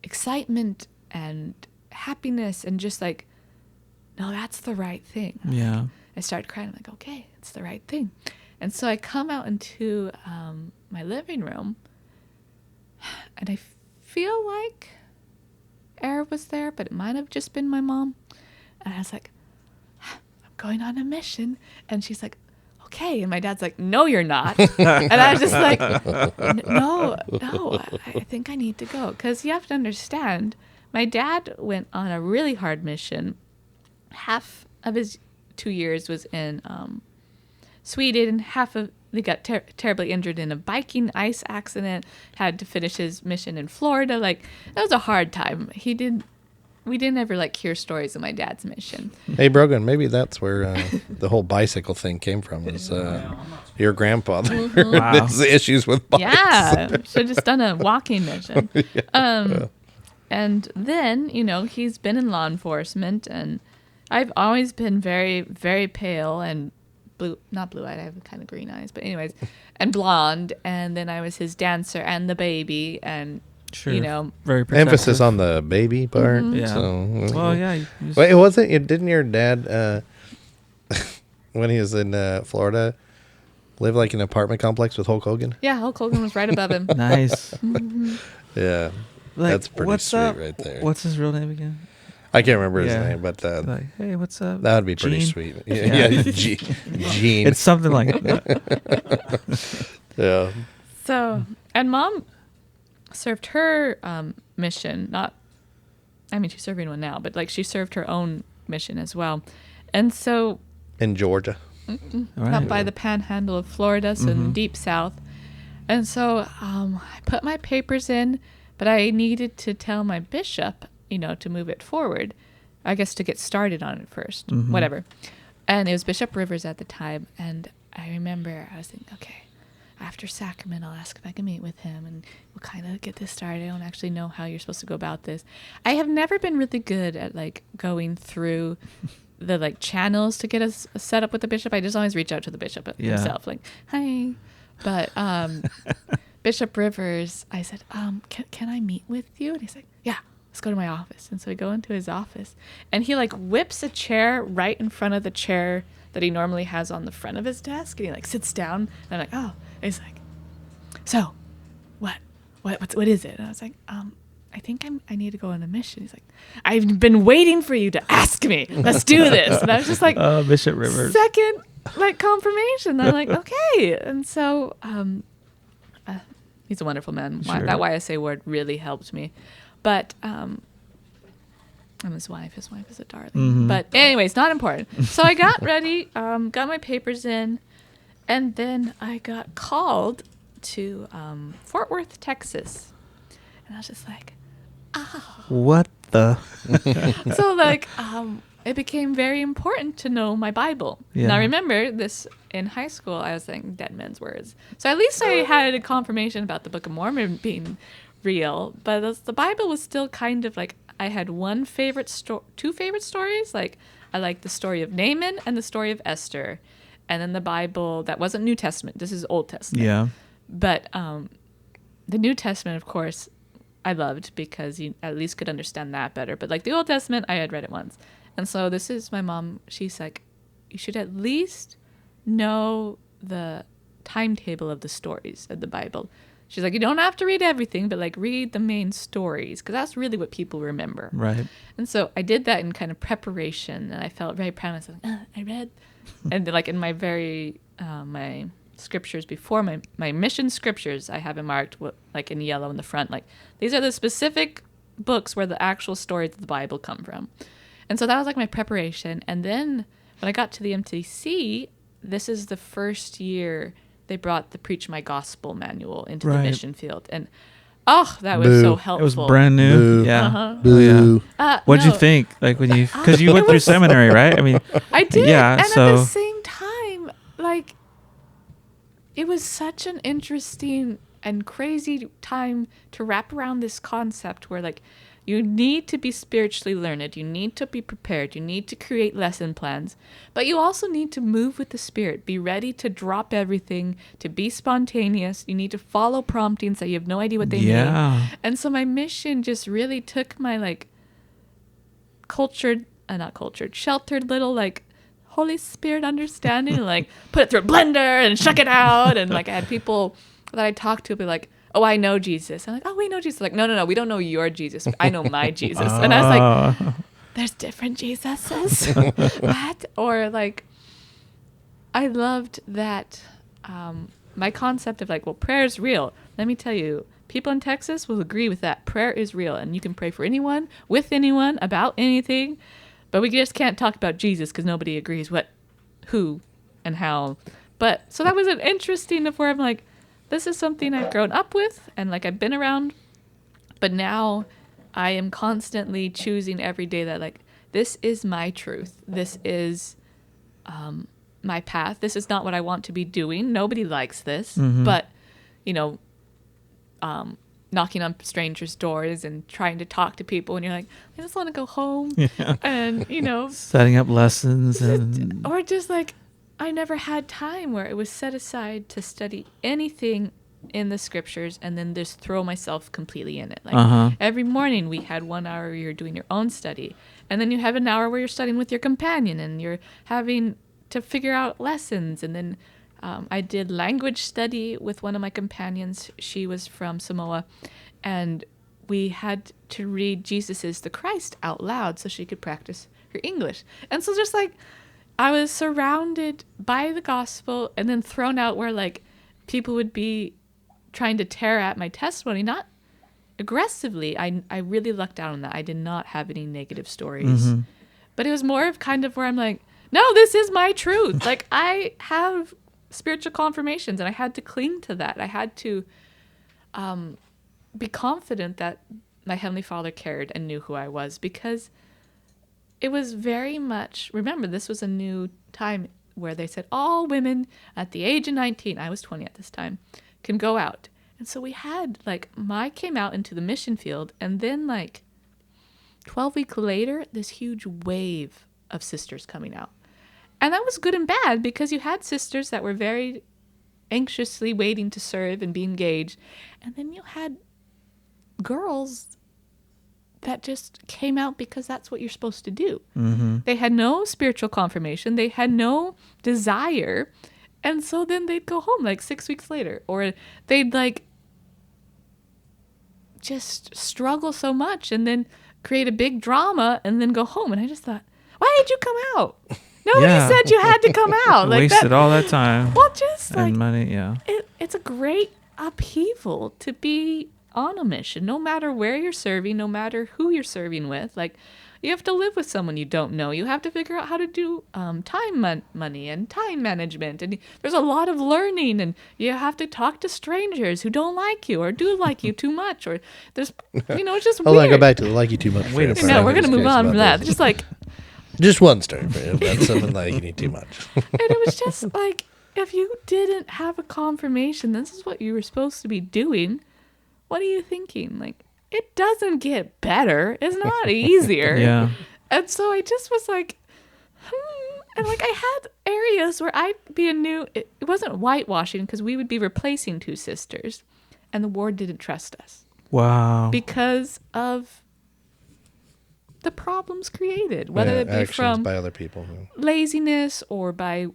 C: excitement and happiness and just like, no, that's the right thing.
A: Yeah.
C: I started crying. I'm like, okay, it's the right thing. And so I come out into my living room and I feel like air was there, but it might have just been my mom. And I was like, I'm going on a mission. And she's like, okay. And my dad's like, no, you're not. And I was just like, no, I think I need to go. Because you have to understand, my dad went on a really hard mission. Half of his 2 years was in Sweden. He got terribly injured in a biking ice accident, had to finish his mission in Florida. Like, that was a hard time. We didn't ever hear stories of my dad's mission.
B: Hey, Brogan, maybe that's where the whole bicycle thing came from. Is your grandfather his issues with bikes?
C: Yeah, should have just done a walking mission. And then he's been in law enforcement, and I've always been very, very pale and not blue-eyed. I have kind of green eyes, but anyways, and blonde. And then I was his dancer and the baby, and. Sure.
A: Very protective.
B: Emphasis on the baby part.
C: Mm-hmm.
A: Yeah.
B: So,
A: well, yeah.
B: Wait, didn't your dad, when he was in Florida, live in an apartment complex with Hulk Hogan?
C: Yeah, Hulk Hogan was right above him.
A: Nice.
C: Mm-hmm.
B: Yeah. That's pretty sweet right there.
A: What's his real name again?
B: I can't remember his name, but
A: hey, what's up?
B: That would be pretty sweet. Yeah, Gene.
A: It's something like that.
B: Yeah.
C: So, and Mom served her mission. She's serving one now, but she served her own mission as well. And so
B: in Georgia,
C: up by the panhandle of Florida, so in the deep south. And so I put my papers in, but I needed to tell my bishop, to move it forward. I guess to get started on it first, whatever. And it was Bishop Rivers at the time. And I remember I was thinking, okay, after sacrament, I'll ask if I can meet with him and we'll kind of get this started. I don't actually know how you're supposed to go about this. I have never been really good at going through the channels to get us set up with the bishop. I just always reach out to the bishop himself, hi. But Bishop Rivers, I said, can I meet with you? And he's like, yeah, let's go to my office. And so we go into his office and he whips a chair right in front of the chair that he normally has on the front of his desk. And he sits down and I'm like, oh. He's like, so, what is it? And I was like, I think I need to go on a mission. He's like, I've been waiting for you to ask me. Let's do this. And I was just like,
A: Bishop Rivers.
C: Second, confirmation. I'm like, okay. And so, he's a wonderful man.
A: Sure.
C: That YSA word really helped me. But, and his wife is a darling.
A: Mm-hmm.
C: But anyways, not important. So I got ready, got my papers in. And then I got called to Fort Worth, Texas. And I was just like,
A: What the?
C: So like it became very important to know my Bible.
A: Yeah.
C: Now remember this in high school I was saying dead men's words. So at least I had a confirmation about the Book of Mormon being real, but the Bible was still kind of like I had two favorite stories. Like I liked the story of Naaman and the story of Esther. And then the Bible that wasn't New Testament. This is Old Testament.
A: Yeah.
C: But the New Testament, of course, I loved because you at least could understand that better. But like the Old Testament, I had read it once. And so this is my mom. She's like, you should at least know the timetable of the stories of the Bible. She's like, you don't have to read everything, but like read the main stories because that's really what people remember.
A: Right.
C: And so I did that in kind of preparation, and I felt very proud of myself. I read, and like in my my scriptures before my mission scriptures, I have it marked like in yellow in the front. Like these are the specific books where the actual stories of the Bible come from. And so that was like my preparation. And then when I got to the MTC, this is the first year they brought the Preach My Gospel manual into the mission field. And that was so helpful.
A: It was brand new.
B: Boo.
A: Yeah.
C: Uh-huh.
B: Boo.
A: What'd you think? Like when you, because you went through seminary, right? I mean,
C: I did.
A: Yeah.
C: And
A: So
C: at the same time, like, it was such an interesting and crazy time to wrap around this concept where, like, you need to be spiritually learned. You need to be prepared. You need to create lesson plans. But you also need to move with the Spirit. Be ready to drop everything, to be spontaneous. You need to follow promptings that you have no idea what they mean. And so my mission just really took my, like, sheltered little, like, Holy Spirit understanding and, like, put it through a blender and shuck it out. And, like, I had people that I talked to be like, oh, I know Jesus. I'm like, oh, we know Jesus. Like, no, we don't know your Jesus. I know my Jesus. And I was like, there's different Jesuses. What? Or like, I loved that my concept of like, well, prayer is real. Let me tell you, people in Texas will agree with that. Prayer is real. And you can pray for anyone, with anyone, about anything. But we just can't talk about Jesus because nobody agrees who, and how. But so that was an interesting of where I'm like, this is something I've grown up with and like I've been around, but now I am constantly choosing every day that like, this is my truth. This is my path. This is not what I want to be doing. Nobody likes this, but knocking on strangers' doors and trying to talk to people and you're like, I just want to go home. Yeah. And,
A: setting up lessons
C: or just like, I never had time where it was set aside to study anything in the scriptures and then just throw myself completely in it. Like every morning we had 1 hour where you're doing your own study. And then you have an hour where you're studying with your companion and you're having to figure out lessons. And then I did language study with one of my companions. She was from Samoa. And we had to read Jesus is the Christ out loud so she could practice her English. And so just like, I was surrounded by the gospel and then thrown out where like people would be trying to tear at my testimony, not aggressively. I really lucked out on that. I did not have any negative stories, but it was more of kind of where I'm like, no, this is my truth. Like I have spiritual confirmations and I had to cling to that. I had to be confident that my Heavenly Father cared and knew who I was because it was very much, remember, this was a new time where they said all women at the age of 19, I was 20 at this time, can go out. And so we had, like, came out into the mission field, and then, like, 12 weeks later, this huge wave of sisters coming out. And that was good and bad because you had sisters that were very anxiously waiting to serve and be engaged. And then you had girls that just came out because that's what you're supposed to do. They had no spiritual confirmation. They had no desire. And so then they'd go home like 6 weeks later, or they'd like just struggle so much and then create a big drama and then go home. And I just thought, why did you come out? Nobody said you had to come out. Like
A: wasted all that time.
C: Well, just like
A: and money. Yeah.
C: It's a great upheaval to be on a mission, no matter where you're serving, no matter who you're serving with. Like, you have to live with someone you don't know. You have to figure out how to do money and time management. And there's a lot of learning. And you have to talk to strangers who don't like you or do like you too much. Or there's, it's just
B: Hold
C: weird.
B: on, go back to the like you too much.
A: Wait a second.
C: No, we're going to move on from that. Just like...
B: Just one story for you. That's something like you need too much.
C: And it was just like, if you didn't have a confirmation, this is what you were supposed to be doing, what are you thinking? Like, it doesn't get better. It's not easier.
A: Yeah.
C: And so I just was like, And like, I had areas where I'd be it wasn't whitewashing because we would be replacing two sisters. And the ward didn't trust us.
A: Wow.
C: Because of the problems created, whether it be from
B: by other people,
C: laziness or by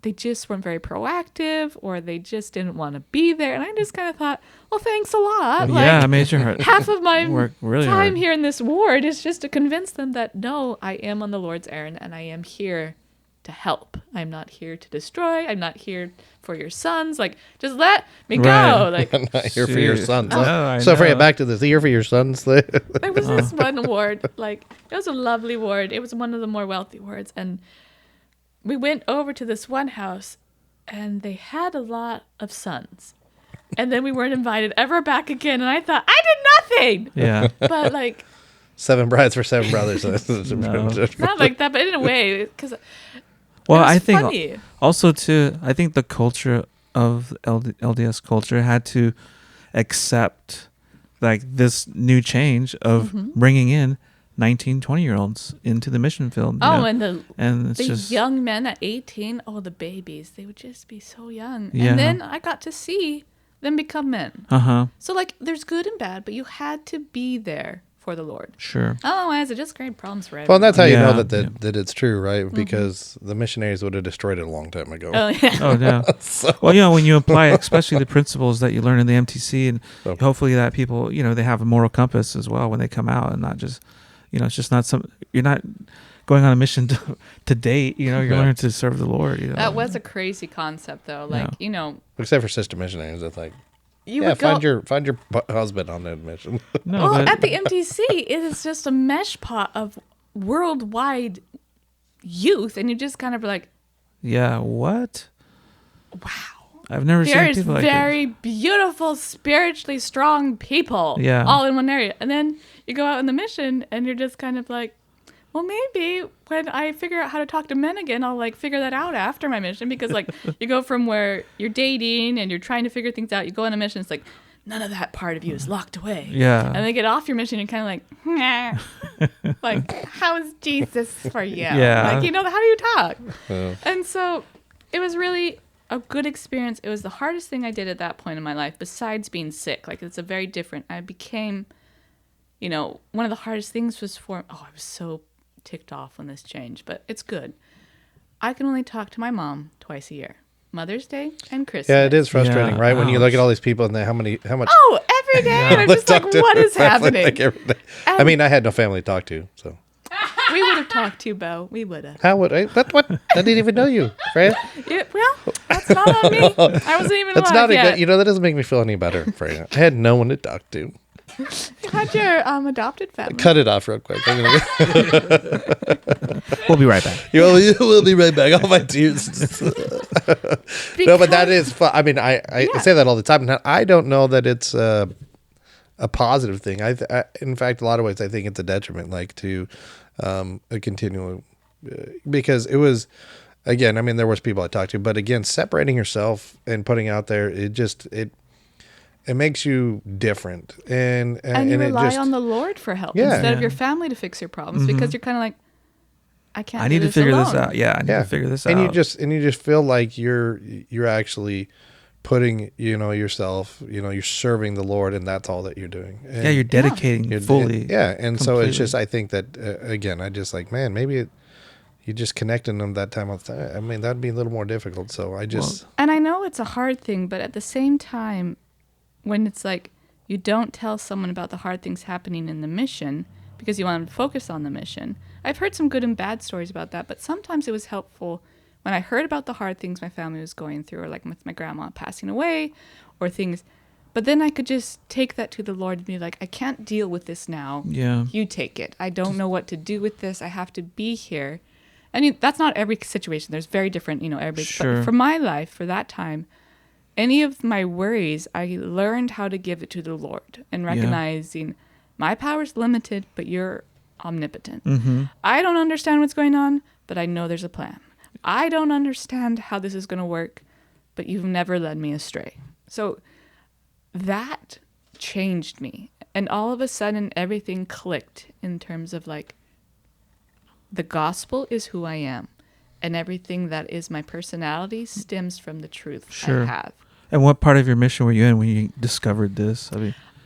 C: they just weren't very proactive or they just didn't want to be there. And I just kind of thought, well, thanks a lot.
A: Yeah, it made your heart.
C: Half of my
A: work really
C: time
A: hard.
C: here in this ward is just to convince them that, no, I am on the Lord's errand and I am here to help. I'm not here to destroy. I'm not here for your sons. Like, just let me
A: Right.
C: go. Like,
B: I'm not here for your
A: Shoot.
B: sons.
A: No, I
B: So, Freyja,
A: know.
B: back to this. Here for your sons.
C: there was this one ward, like, it was a lovely ward. It was one of the more wealthy wards. And we went over to this one house and they had a lot of sons. And then we weren't invited ever back again. And I thought, I did nothing.
A: Yeah.
C: But like,
B: 7 brides for 7 brothers.
A: No.
C: not like that, but in a way, because
A: Well,
C: it was
A: I think
C: funny.
A: also too, I think the culture of LDS culture had to accept like this new change of bringing in 19, 20-year-olds into the mission field. you know?
C: And
A: it's
C: the
A: just
C: young men at 18, the babies, they would just be so young.
A: Yeah.
C: And then I got to see them become men. So like, there's good and bad, but you had to be there for the Lord.
A: sure.
C: Otherwise, it just created problems for everyone.
B: Well, and that's how you know
A: Yeah.
B: that it's true, right? Because the missionaries would have destroyed it a long time ago.
C: Oh, yeah.
A: Oh yeah. Well, when you apply, especially the principles that you learn in the MTC, and hopefully that people, they have a moral compass as well when they come out, and not just, it's just not you're not going on a mission to date. You're learning to serve the Lord.
C: That was a crazy concept, though. Like,
B: Except for sister missionaries, it's like,
C: you would go...
B: find your husband on that mission.
A: No,
C: Well,
A: but
C: at the MTC, it is just a mesh pot of worldwide youth, and you just kind of like,
A: yeah, what?
C: wow.
A: I've never seen
C: There's
A: people like
C: very beautiful, spiritually strong people
A: Yeah.
C: all in one area. And then you go out on the mission, and you're just kind of like, well, maybe when I figure out how to talk to men again, I'll like figure that out after my mission. Because like, you go from where you're dating and you're trying to figure things out, you go on a mission, it's like, none of that part of you is locked away.
A: Yeah.
C: And then get off your mission, you're kind of like, nah. Like, how is Jesus for you?
A: Yeah.
C: Like, how do you talk?
B: Yeah.
C: And so it was really a good experience. It was the hardest thing I did at that point in my life, besides being sick. Like, it's a very different, I became, one of the hardest things was I was so ticked off when this changed, but it's good. I can only talk to my mom twice a year. Mother's Day and Christmas.
B: Yeah, it is frustrating,
A: Yeah.
B: right? When you look
A: Ouch.
B: at all these people and how much.
C: Oh, every day. And I'm just like, what is happening?
B: Like every day. I mean, I had no family to talk to, so.
C: We would have talked to you, Bo. We would have.
B: How would I? What? I didn't even know you, Freya.
C: Yeah, well, that's not on me. I wasn't even
B: That's
C: alive
B: not
C: yet.
B: good. That doesn't make me feel any better, Freya. I had no one to talk to.
C: You had your adopted family.
B: Cut it off real quick.
A: We'll be right back.
B: We'll be right back. All my tears. No, but that is fun. I mean, I say that all the time. Now, I don't know that it's a positive thing. In fact, a lot of ways, I think it's a detriment, like to a continual, because it was, again, I mean, there was people I talked to, but again, separating yourself and putting out there, it makes you different, and
C: you rely
B: it just,
C: on the Lord for help
B: Yeah.
C: instead of
A: Yeah.
C: your family to fix your problems because you're kind of like, I can't.
A: I need
C: do
A: to figure this
C: alone.
A: out. Yeah, I need to figure this out.
B: and you just feel like you're actually putting yourself, you're serving the Lord, and that's all that you're doing. And
A: yeah, you're dedicating
B: you're-
A: fully.
B: and so it's
A: completely.
B: just, I think that again, I just like, man, maybe you just connecting them that time of time. I mean, that'd be a little more difficult. So I just
C: And I know it's a hard thing, but at the same time, when it's like you don't tell someone about the hard things happening in the mission because you want them to focus on the mission. I've heard some good and bad stories about that, but sometimes it was helpful when I heard about the hard things my family was going through, or like with my grandma passing away, or things But then I could just take that to the Lord and be like, I can't deal with this now.
A: Yeah.
C: You take it. I don't know what to do with this. I have to be here. And that's not every situation. There's very different, everybody.
A: Sure.
C: But for my life, for that time, any of my worries, I learned how to give it to the Lord and recognizing my power's limited, but you're omnipotent.
A: Mm-hmm.
C: I don't understand what's going on, but I know there's a plan. I don't understand how this is going to work, but you've never led me astray. So that changed me. And all of a sudden, everything clicked in terms of like, the gospel is who I am. And everything that is my personality stems from the truth I have.
A: And what part of your mission were you in when you discovered this?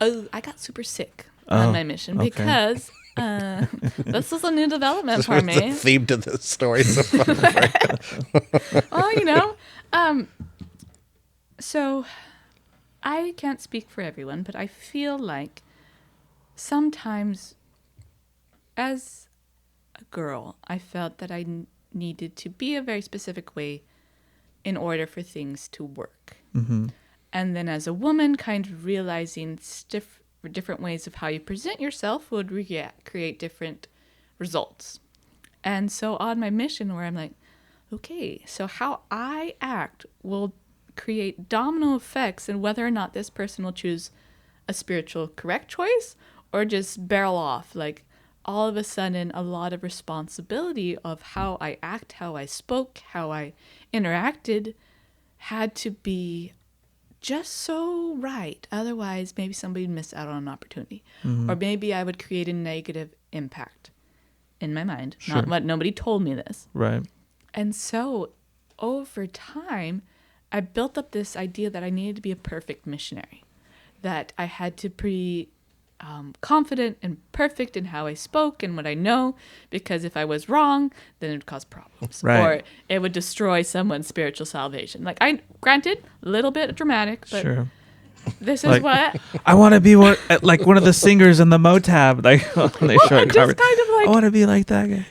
C: I got super sick on my mission because this is a new development for me.
B: The theme to this story so far.
C: Oh, so I can't speak for everyone, but I feel like sometimes as a girl, I felt that I needed to be a very specific way in order for things to work.
A: Mm-hmm.
C: And then as a woman, kind of realizing different ways of how you present yourself would create different results. And so on my mission where I'm like, okay, so how I act will create domino effects in whether or not this person will choose a spiritual correct choice or just barrel off. Like all of a sudden, a lot of responsibility of how I act, how I spoke, how I interacted had to be just so right. Otherwise, maybe somebody would miss out on an opportunity.
A: Mm-hmm.
C: Or maybe I would create a negative impact in my mind.
A: Sure.
C: Nobody told me this.
A: Right.
C: And so over time, I built up this idea that I needed to be a perfect missionary, that I had to be confident and perfect in how I spoke and what I know, because if I was wrong, then it would cause problems,
A: right.
C: or it would destroy someone's spiritual salvation. Like granted, a little bit dramatic, but
A: sure.
C: This is what
A: I want to be like one of the singers in the Motab. Like they show it covered.
C: Kind of like,
A: I want to be like that guy.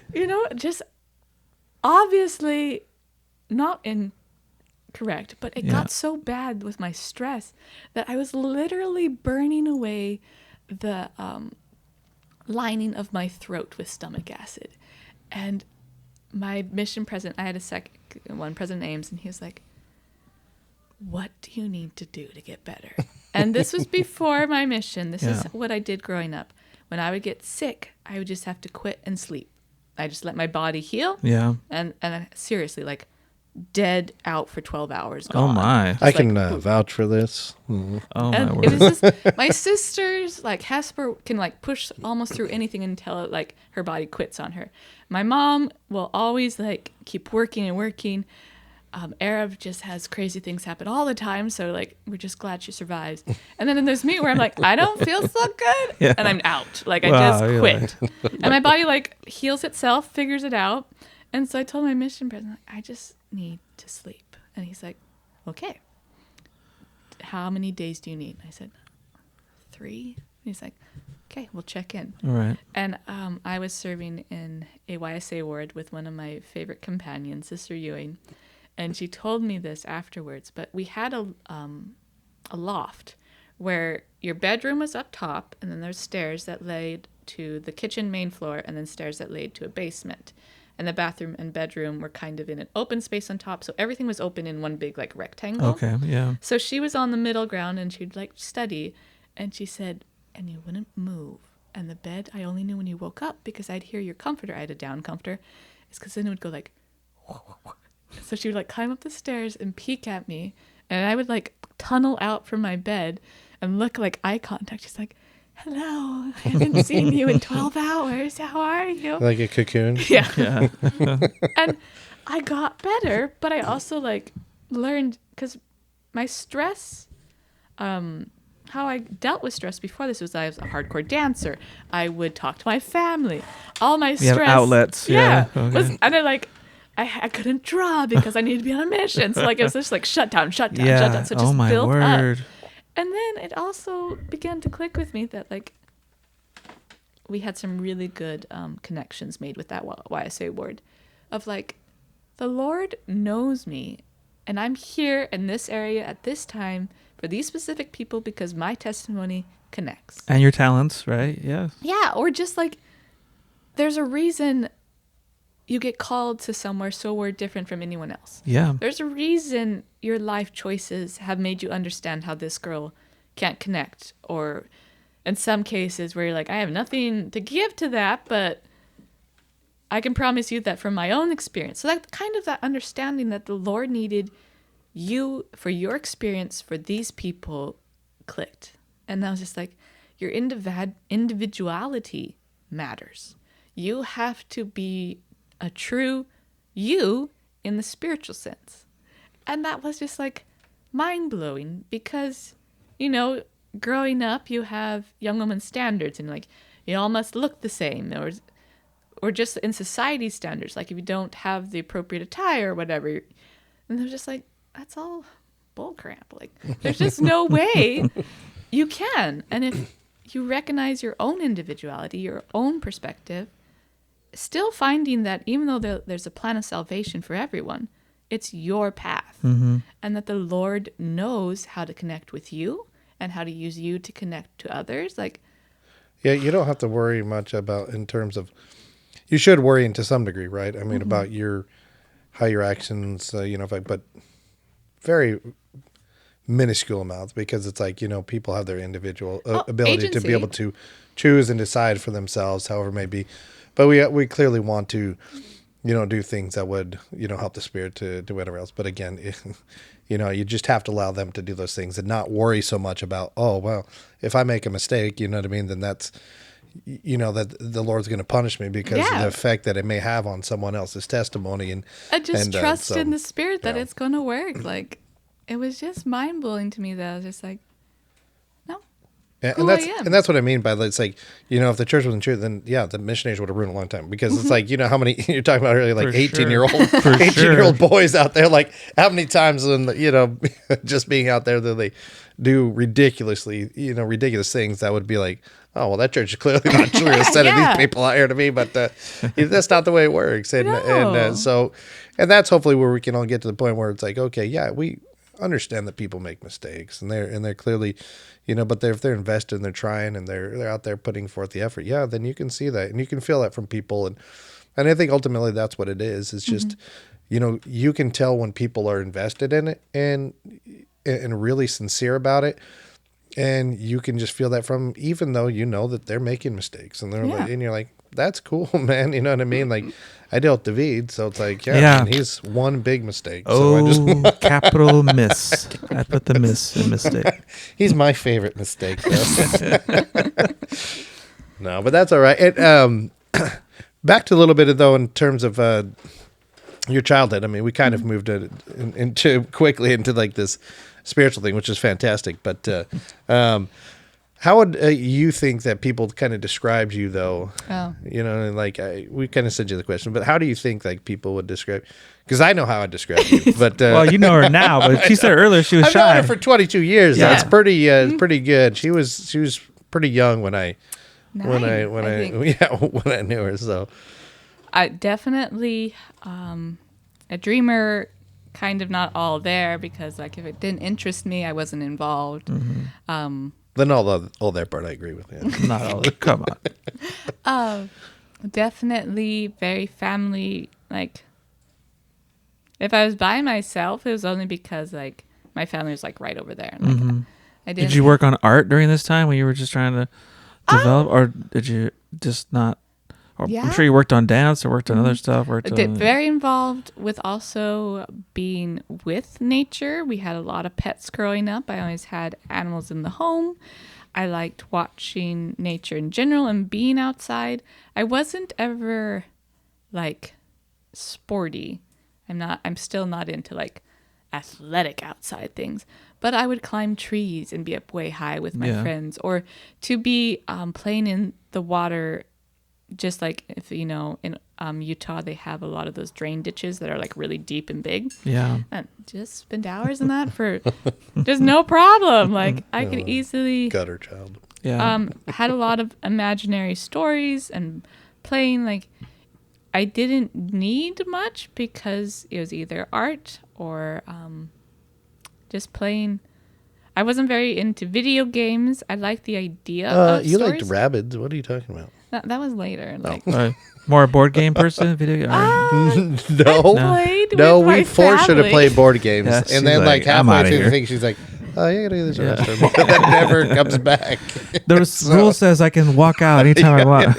C: Just obviously not incorrect, but it got so bad with my stress that I was literally burning away the lining of my throat with stomach acid. And my mission president, I had President Ames, and he was like, what do you need to do to get better? And this was before my mission. This is what I did growing up. When I would get sick, I would just have to quit and sleep. I just let my body heal.
A: Yeah.
C: And I, seriously, like dead out for 12 hours. Gone.
A: Oh my.
B: I can vouch for this.
A: Oh my
C: and
A: word.
C: it was just, my sisters, like Hesper, can like push almost through anything until like her body quits on her. My mom will always like keep working and working. Arab just has crazy things happen all the time, so like we're just glad she survives. And then there's me where I'm like, I don't feel so good, and I'm out. Like I just quit, and my body like heals itself, figures it out. And so I told my mission president, I just need to sleep. And he's like, okay, how many days do you need? And I said, 3. And he's like, okay, we'll check in.
A: All right.
C: And I was serving in a YSA ward with one of my favorite companions, Sister Ewing. And she told me this afterwards, but we had a loft where your bedroom was up top, and then there's stairs that led to the kitchen main floor, and then stairs that led to a basement. And the bathroom and bedroom were kind of in an open space on top, so everything was open in one big like rectangle.
A: Okay, yeah.
C: So she was on the middle ground, and she'd like study, and she said, and you wouldn't move. And the bed, I only knew when you woke up because I'd hear your comforter. I had a down comforter. It's because then it would go like, whoa, whoa, whoa. So she would like climb up the stairs and peek at me, and I would like tunnel out from my bed and look like eye contact. She's like, hello, I haven't seen you in 12 hours. How are you?
B: Like a cocoon?
C: Yeah. And I got better, but I also like learned, because my stress, how I dealt with stress before this was I was a hardcore dancer. I would talk to my family. All my stress.
A: You have outlets. Yeah. Okay.
C: And I couldn't draw because I needed to be on a mission. So like it was just like shut down. So it just built up. And then it also began to click with me that like we had some really good connections made with that YSA ward of like, the Lord knows me, and I'm here in this area at this time for for these specific people because my testimony connects.
A: And your talents, right? Yeah.
C: Yeah, or just like there's a reason you get called to somewhere so we're different from anyone else.
A: Yeah.
C: There's a reason your life choices have made you understand how this girl can't connect, or in some cases where you're like, I have nothing to give to that, but I can promise you that from my own experience. So that kind of that understanding that the Lord needed you for your experience for these people clicked. And I was just like, your individuality matters. You have to be a true you in the spiritual sense. And that was just like mind-blowing because, you know, growing up you have young woman standards and like you all must look the same, or just in society standards, like if you don't have the appropriate attire or whatever. And they're just like, that's all bullcrap. Like there's just no way you can. And if you recognize your own individuality, your own perspective, still finding that even though there's a plan of salvation for everyone, it's your path. And that the Lord knows how to connect with you and how to use you to connect to others. Like,
B: yeah, you don't have to worry much about in terms of, you should worry to some degree, right? I mean, about how your actions, but very minuscule amounts, because it's like, people have their individual ability to be able to choose and decide for themselves, however it may be. But we clearly want to, do things that would, help the Spirit to do whatever else. But again, you just have to allow them to do those things and not worry so much about, oh, well, if I make a mistake, you know what I mean, then that's, that the Lord's going to punish me because of the effect that it may have on someone else's testimony. And
C: I just trust in the Spirit that it's going to work. Like, it was just mind blowing to me that I was just like, no.
B: And that's what I mean by it's like, if the church wasn't true, then the missionaries would have ruined a long time, because it's like, how many you're talking about earlier, like 18-year-old boys out there, like how many times when, just being out there that they do ridiculous things that would be like, oh, well, that church is clearly not true instead of these people out here to me, but that's not the way it works. And, and that's hopefully where we can all get to the point where it's like, okay, we understand that people make mistakes, and they're clearly, but if they're invested and they're trying and they're out there putting forth the effort, then you can see that and you can feel that from people. And I think ultimately that's what it is. It's just, you can tell when people are invested in it and really sincere about it. And you can just feel that from, even though that they're making mistakes, and they're like, and you're like, that's cool, man. You know what I mean? Like, I dealt with David, so it's like, man, he's one big mistake.
A: Oh,
B: so
A: capital miss. I put the miss in mistake.
B: He's my favorite mistake, though. No, but that's all right. And back to a little bit, though, in terms of your childhood. I mean, we kind of moved into quickly into like this spiritual thing, which is fantastic. But how would you think that people kind of described you, though? Oh. Like we kind of sent you the question, but how do you think like people would describe? Because I know how I describe you, but
A: well, you know her now. But she said earlier she was shy.
B: I've known her for 22 years. Yeah. That's pretty good. She was pretty young when I knew her. So
C: I definitely a dreamer. Kind of not all there, because like if it didn't interest me, I wasn't involved.
B: Then all that part I agree with. Yeah.
A: Not all. Come on.
C: Definitely very family. Like if I was by myself, it was only because like my family was like right over there. And, like, I didn't.
A: Did you work on art during this time when you were just trying to develop, or did you just not? I'm sure you worked on dance or worked on other stuff.
C: Very involved with also being with nature. We had a lot of pets growing up. I always had animals in the home. I liked watching nature in general and being outside. I wasn't ever like sporty. I'm still not into like athletic outside things, but I would climb trees and be up way high with my friends, or to be playing in the water. Just like if in Utah they have a lot of those drain ditches that are like really deep and big. Yeah. And just spend hours in that for just no problem. Like I could easily
B: gutter child.
A: Yeah.
C: Had a lot of imaginary stories and playing. Like I didn't need much because it was either art or just playing. I wasn't very into video games. I liked the idea of
B: you
C: stories.
B: liked rabbits. What are you talking about?
C: That was later. Like,
A: More a board game person, video game.
C: played
B: No,
C: with
B: we
C: my
B: forced her to
C: family.
B: play board games,
A: Yeah, she's
B: and then
A: like, I'm
B: halfway
A: outta
B: through the
A: here.
B: thing, she's like, "Oh, you gotta go to this restroom," and then never comes back.
A: The rule says I can walk out anytime I want.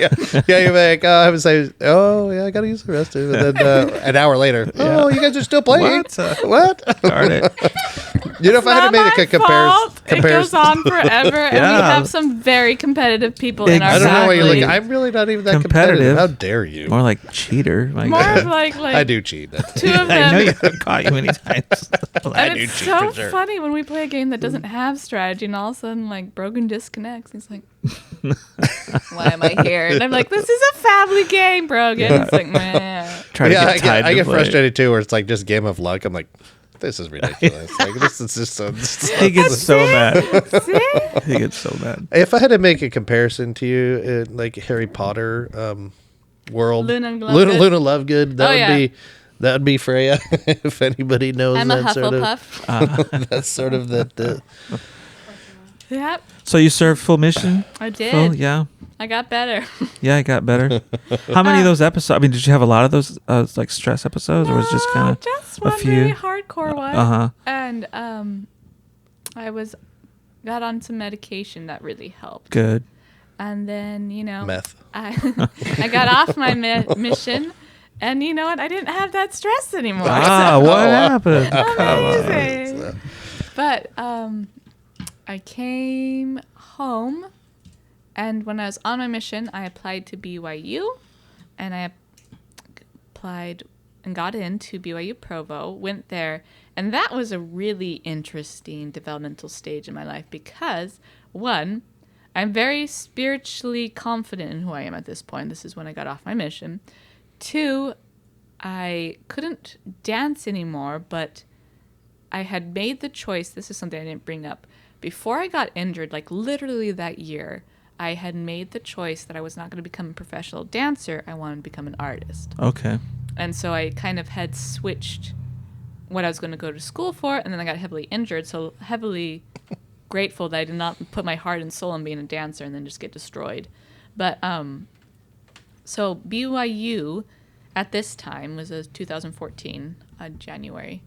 B: Yeah, you're like, I haven't say, "Oh, yeah, I gotta use the restroom," and then an hour later, "Oh, you guys are still playing? What?
A: Darn it.
B: You know, if I had made a
C: fault. It goes
B: comparison,
C: on forever, and we
A: Yeah.
C: have some very competitive people in our
B: I don't know why you're
C: family.
B: like, I'm really not even that
A: Competitive.
B: competitive. How dare you?
A: More like cheater. My
C: More
A: God.
C: of like
B: I do cheat.
C: two of
A: I know
C: them.
A: you have caught you many times.
B: I
C: And
B: do
C: it's
B: cheat
C: so
B: for sure.
C: funny when we play a game that doesn't have strategy, and all of a sudden, like, Brogan disconnects. He's like, "Why am I here?" And I'm like, "This is a family game, Brogan." He's like, "Man."
A: Try to get tied
B: I
A: to
B: get
A: play.
B: frustrated too, where it's like just game of luck. I'm like, this is ridiculous. Like this is just so.
A: He gets so mad.
C: See?
A: He gets so mad.
B: If I had to make a comparison to you, like Harry Potter world,
C: Luna Lovegood.
B: Luna Lovegood, that
C: Oh,
B: would
C: yeah.
B: be. That would be Freyja, if anybody knows
C: I'm a
B: that sort of.
C: Hufflepuff.
B: That's sort of the
C: Yep,
A: So you served full mission?
C: I did.
A: Full? Yeah.
C: I got better.
A: Yeah, I got better. How many of those episodes? I mean, did you have a lot of those like stress episodes, or was it just kind of
C: just
A: a
C: one
A: few?
C: really hardcore one.
A: Uh-huh.
C: And I got on some medication that really helped.
A: Good.
C: And then,
B: meth.
C: I got off my mission, and you know what? I didn't have that stress anymore.
A: Ah, what happened?
C: Amazing. But I came home, and when I was on my mission, I applied to BYU, and I applied and got into BYU Provo, went there, and that was a really interesting developmental stage in my life because, one, I'm very spiritually confident in who I am at this point. This is when I got off my mission. Two, I couldn't dance anymore, but I had made the choice. This is something I didn't bring up. Before I got injured, like literally that year, I had made the choice that I was not going to become a professional dancer. I wanted to become an artist.
A: Okay.
C: And so I kind of had switched what I was going to go to school for, and then I got heavily injured, so heavily grateful that I did not put my heart and soul in being a dancer and then just get destroyed. But so BYU at this time was 2014, January.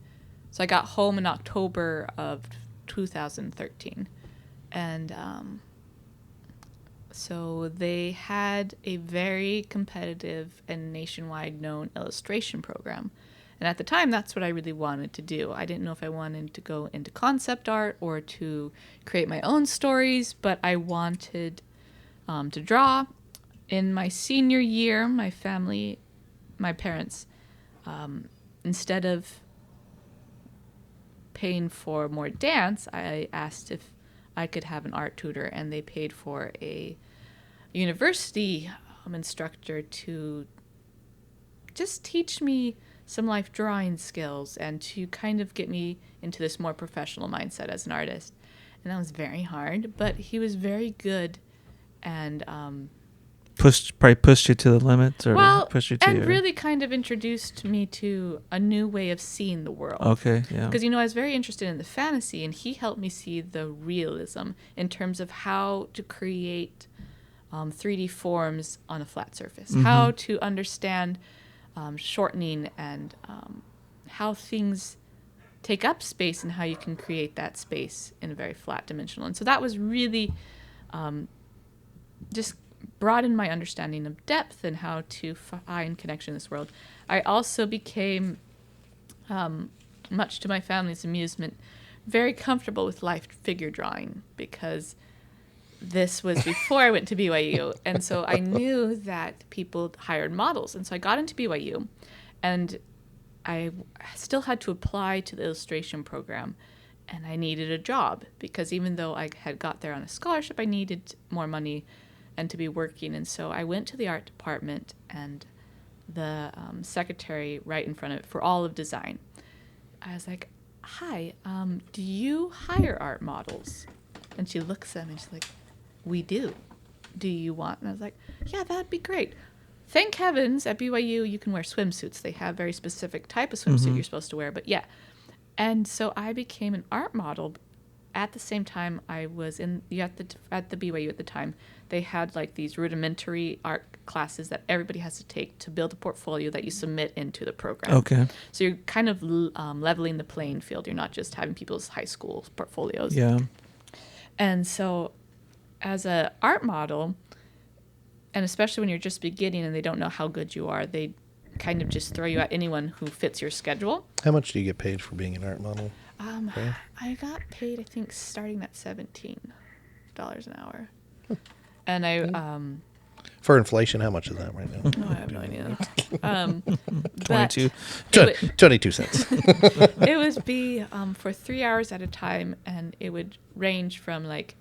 C: So I got home in October of 2013. And so they had a very competitive and nationwide known illustration program. And at the time, that's what I really wanted to do. I didn't know if I wanted to go into concept art or to create my own stories, but I wanted to draw. In my senior year, my parents, instead of paying for more dance, I asked if I could have an art tutor, and they paid for a university instructor to just teach me some life drawing skills and to kind of get me into this more professional mindset as an artist. And that was very hard, but he was very good and
A: Probably pushed you to the limits, or pushed you to
C: and really kind of introduced me to a new way of seeing the world.
A: Okay, yeah.
C: Because, I was very interested in the fantasy, and he helped me see the realism in terms of how to create 3D forms on a flat surface, how to understand shortening and how things take up space and how you can create that space in a very flat dimensional. And so that was really just broadened my understanding of depth and how to find connection in this world. I also became, much to my family's amusement, very comfortable with life figure drawing because this was before I went to BYU. And so I knew that people hired models. And so I got into BYU, and I still had to apply to the illustration program, and I needed a job because even though I had got there on a scholarship, I needed more money and to be working. And so I went to the art department, and the secretary right in front of it for all of design, I was like, "Hi, do you hire art models?" And she looks at me and she's like, "We do. Do you want?" And I was like, "Yeah, that'd be great." Thank heavens at BYU you can wear swimsuits. They have very specific type of swimsuit you're supposed to wear, but yeah. And so I became an art model at the same time, I was at the BYU at the time. They had like these rudimentary art classes that everybody has to take to build a portfolio that you submit into the program.
A: Okay.
C: So you're kind of leveling the playing field. You're not just having people's high school portfolios.
A: Yeah.
C: And so as an art model, and especially when you're just beginning and they don't know how good you are, they kind of just throw you at anyone who fits your schedule.
B: How much do you get paid for being an art model?
C: I got paid, I think, starting at $17 an hour. And I...
B: For inflation, how much is that right now?
C: I have no idea.
A: 22.
B: 22 cents.
C: It would be for 3 hours at a time, and it would range from like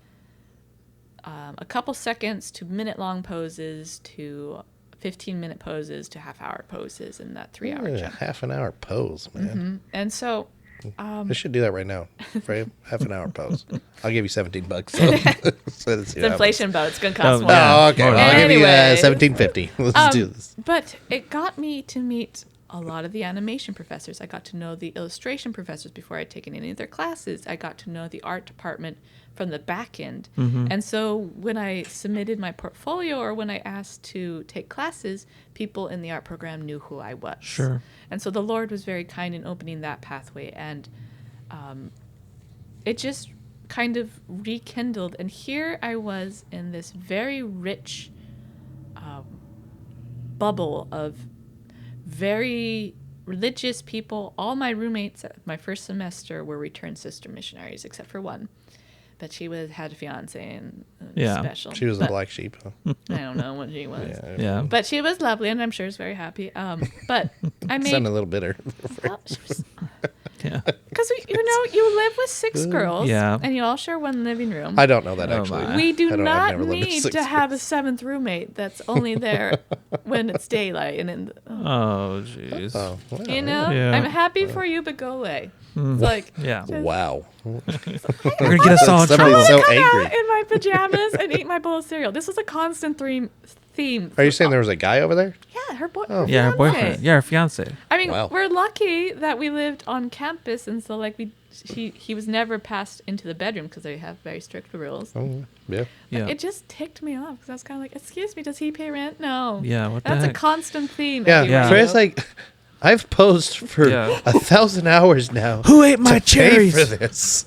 C: a couple seconds to minute-long poses to 15-minute poses to half-hour poses in that 3 hour chunk.
B: Half an hour pose, man.
C: Mm-hmm. And so...
B: I should do that right now. Freyja, half an hour pose. I'll give you $17.
C: It's inflation, but it's going to cost more.
B: Oh, okay. Well, I'll give you $17.50. Let's do this.
C: But it got me to meet a lot of the animation professors. I got to know the illustration professors before I'd taken any of their classes. I got to know the art department from the back end.
A: Mm-hmm.
C: And so when I submitted my portfolio or when I asked to take classes, people in the art program knew who I was.
A: Sure.
C: And so the Lord was very kind in opening that pathway. And it just kind of rekindled. And here I was in this very rich bubble of very religious people. All my roommates at my first semester were returned sister missionaries, except for one. But she had a fiance and special.
B: She was a black sheep. Huh?
C: I don't know what she was.
A: Yeah.
C: But she was lovely, and I'm sure she was very happy. But I made...
B: Sounded a little bitter.
C: Well,
A: Yeah.
C: because, you live with 6 girls,
A: Yeah.
C: and you all share one living room.
B: I don't know that, actually.
A: my.
C: We do
B: I've
C: not
B: never lived with
C: need
B: 6
C: to have a
B: girls.
C: 7th roommate that's only there when it's daylight. And
A: Oh, jeez.
B: Oh, well,
A: Yeah.
C: I'm happy for you, but go away. It's like...
A: Yeah.
B: Wow.
A: We're going to get us all in
B: Somebody's
A: trouble.
B: so
C: Come out
B: angry.
C: in my pajamas and eat my bowl of cereal. This was a constant theme.
B: Are you saying there was a guy over there?
C: Yeah, her
A: Yeah, her
C: fiance.
A: boyfriend. Yeah, her fiance.
C: I mean,
B: Wow.
C: we're lucky that we lived on campus, and so like he was never passed into the bedroom because they have very strict rules.
B: Oh, yeah.
A: Yeah.
C: It just ticked me off because I was kind of like, "Excuse me, does he pay rent?" No.
A: Yeah, what the
C: That's
A: heck?
C: a constant theme.
B: Yeah.
C: at
A: Yeah.
C: BYU.
B: Freyja's like, I've posed for
A: Yeah.
B: 1,000 hours now.
A: Who ate my
B: to pay
A: cherries?
B: for this?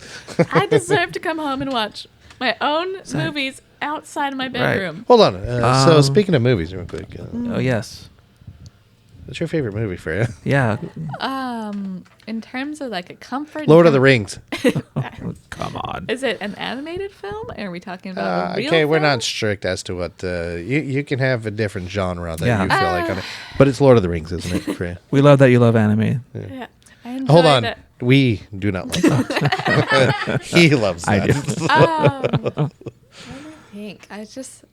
C: I deserve to come home and watch my own movies outside of my bedroom.
B: Hold on. So speaking of movies, real quick,
A: Oh, yes.
B: what's your favorite movie, Freyja?
A: Yeah.
C: In terms of like a comfort.
B: Lord of the Rings.
A: Come on.
C: Is it an animated film? Or are we talking about a real
B: Okay, we're
C: film?
B: not strict as to what you can have a different genre that
A: Yeah.
B: you feel like on it, but it's Lord of the Rings, isn't it, Freyja?
A: We love that you love anime.
C: Yeah. I enjoy
B: Hold on,
C: that.
B: we do not like that. He loves that.
A: I do.
C: I think I just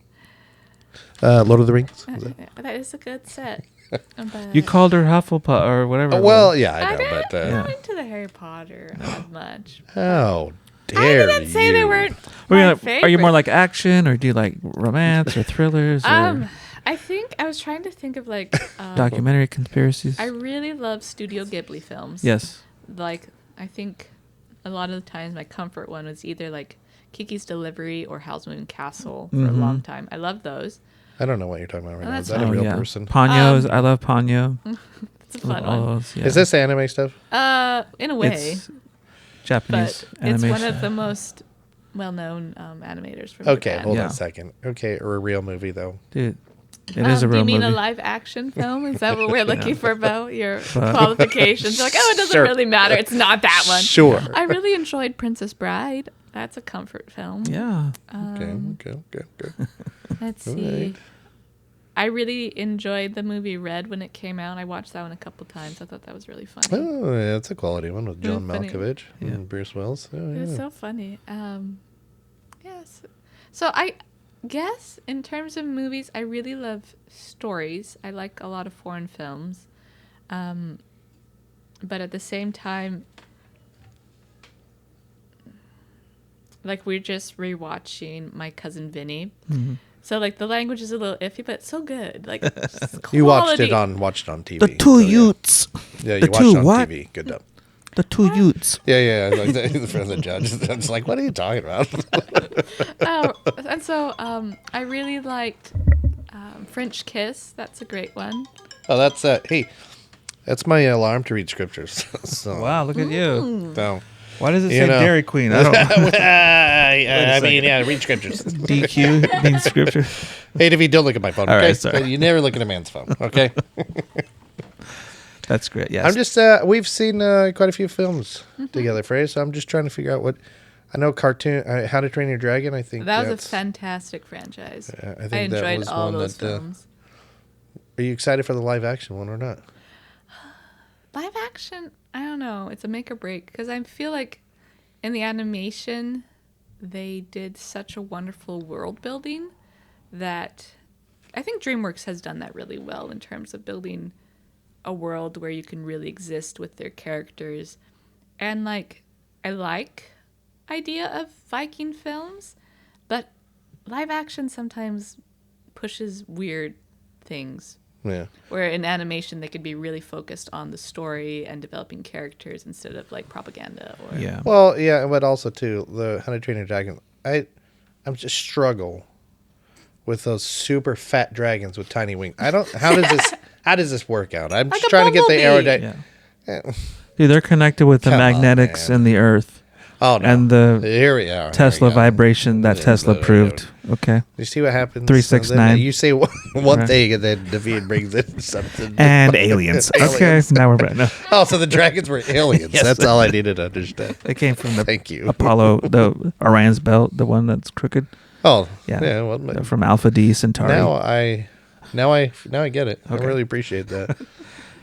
B: Lord of the Rings. Is it?
C: that is a good set. But
A: You called her Hufflepuff or whatever. it
B: Well,
A: was.
B: yeah, I
C: I
B: know,
C: didn't
B: but
C: go into the Harry Potter as much.
B: how
C: I
B: dare
C: didn't say they
B: you.
C: weren't.
A: Are
C: My
A: you more
C: favorite.
A: like action or do you like romance or thrillers or
C: I think I was trying to think of like.
A: documentary conspiracies?
C: I really love Studio Ghibli films.
A: Yes.
C: Like I think a lot of the times my comfort one was either like Kiki's Delivery or Howl's Moving Castle for a long time. I love those.
B: I don't know what you're talking about right
C: Oh,
B: now. Is
C: that's
B: that a
C: fine.
B: real person?
A: Ponyo's. I love Ponyo.
C: It's a fun
A: All
C: one.
A: those, yeah.
B: Is this anime stuff?
C: In a way,
A: It's Japanese
C: but
A: animation.
C: it's one of the most well-known animators from
B: Okay,
C: Japan.
B: hold
A: Yeah.
B: on a second. Okay, or a real movie though.
A: Dude, it is a
C: Do
A: real
C: you mean
A: movie.
C: a live action film? Is that what we're looking for, Bo? Your qualifications? Like, oh, it doesn't
B: Sure.
C: really matter. It's not that one.
B: Sure.
C: I really enjoyed Princess Bride. That's a comfort film.
A: Yeah.
B: Okay.
C: Let's
B: All
C: see.
B: right.
C: I really enjoyed the movie Red when it came out. I watched that one a couple times. I thought that was really funny.
B: Oh, yeah, that's a quality one with John
C: funny.
B: Malkovich
A: Yeah.
B: and Bruce Willis. Oh,
C: It was
B: yeah.
C: so funny. Yes. So I guess in terms of movies, I really love stories. I like a lot of foreign films. But at the same time, like we're just rewatching My Cousin Vinny.
A: Mm-hmm.
C: So like the language is a little iffy, but it's so good. Like just
B: You watched
C: quality.
B: it on TV.
A: The two
B: so, yeah.
A: Utes.
B: Yeah, you
A: the
B: watched
A: two
B: it on
A: what?
B: TV. Good job.
A: The two Utes.
B: Yeah. Like in front of the judge. I'm just like, what are you talking about?
C: And so I really liked French Kiss. That's a great one.
B: Oh, that's hey, that's my alarm to read scriptures. So,
A: Wow, look at you.
B: So,
A: Why does it say Dairy Queen? I don't know.
B: I mean, yeah, read scriptures.
A: DQ means scripture.
B: Hey, David, don't look at my phone.
A: All
B: Okay,
A: right, sorry.
B: You never look at a man's phone. Okay.
A: That's great. Yes.
B: I'm just we've seen quite a few films together, Freyja. So I'm just trying to figure out what I know. Cartoon, How to Train Your Dragon. I think
C: That was a fantastic franchise.
B: I think
C: I
B: that
C: enjoyed
B: was
C: all
B: one
C: those
B: that,
C: films.
B: Are you excited for the live action one or not?
C: Live action, I don't know. It's a make or break because I feel like in the animation, they did such a wonderful world building that I think DreamWorks has done that really well in terms of building a world where you can really exist with their characters. And like, I like idea of Viking films, but live action sometimes pushes weird things.
B: Yeah.
C: Where in animation they could be really focused on the story and developing characters instead of like propaganda or
A: Yeah.
B: Well, yeah, but also too the How to Train Your Dragon. I'm just struggle with those super fat dragons with tiny wings. I don't. How does this work out? I'm
C: Like
B: just
C: a
B: trying to get the
C: bumblebee.
B: aerodynamic.
A: Yeah. Dude, they're connected with the
B: Come on,
A: magnetics
B: man.
A: and the earth
B: Oh no!
A: and the
B: Here we are.
A: Tesla
B: Here we go.
A: vibration that
B: Yeah,
A: Tesla
B: there we
A: proved.
B: go.
A: Okay.
B: You see what happens?
A: 369.
B: And then you say one
A: Right.
B: thing, and then David brings in something.
A: And aliens. Okay, now we're back. No,
B: Oh, so the dragons were aliens.
A: Yes.
B: That's all I needed to understand.
A: they came from the
B: Thank you.
A: Apollo, the Orion's belt, the one that's crooked.
B: Oh,
A: Yeah.
B: yeah. Well,
A: They're from Alpha D Centauri.
B: now I get it.
A: Okay.
B: I really appreciate that.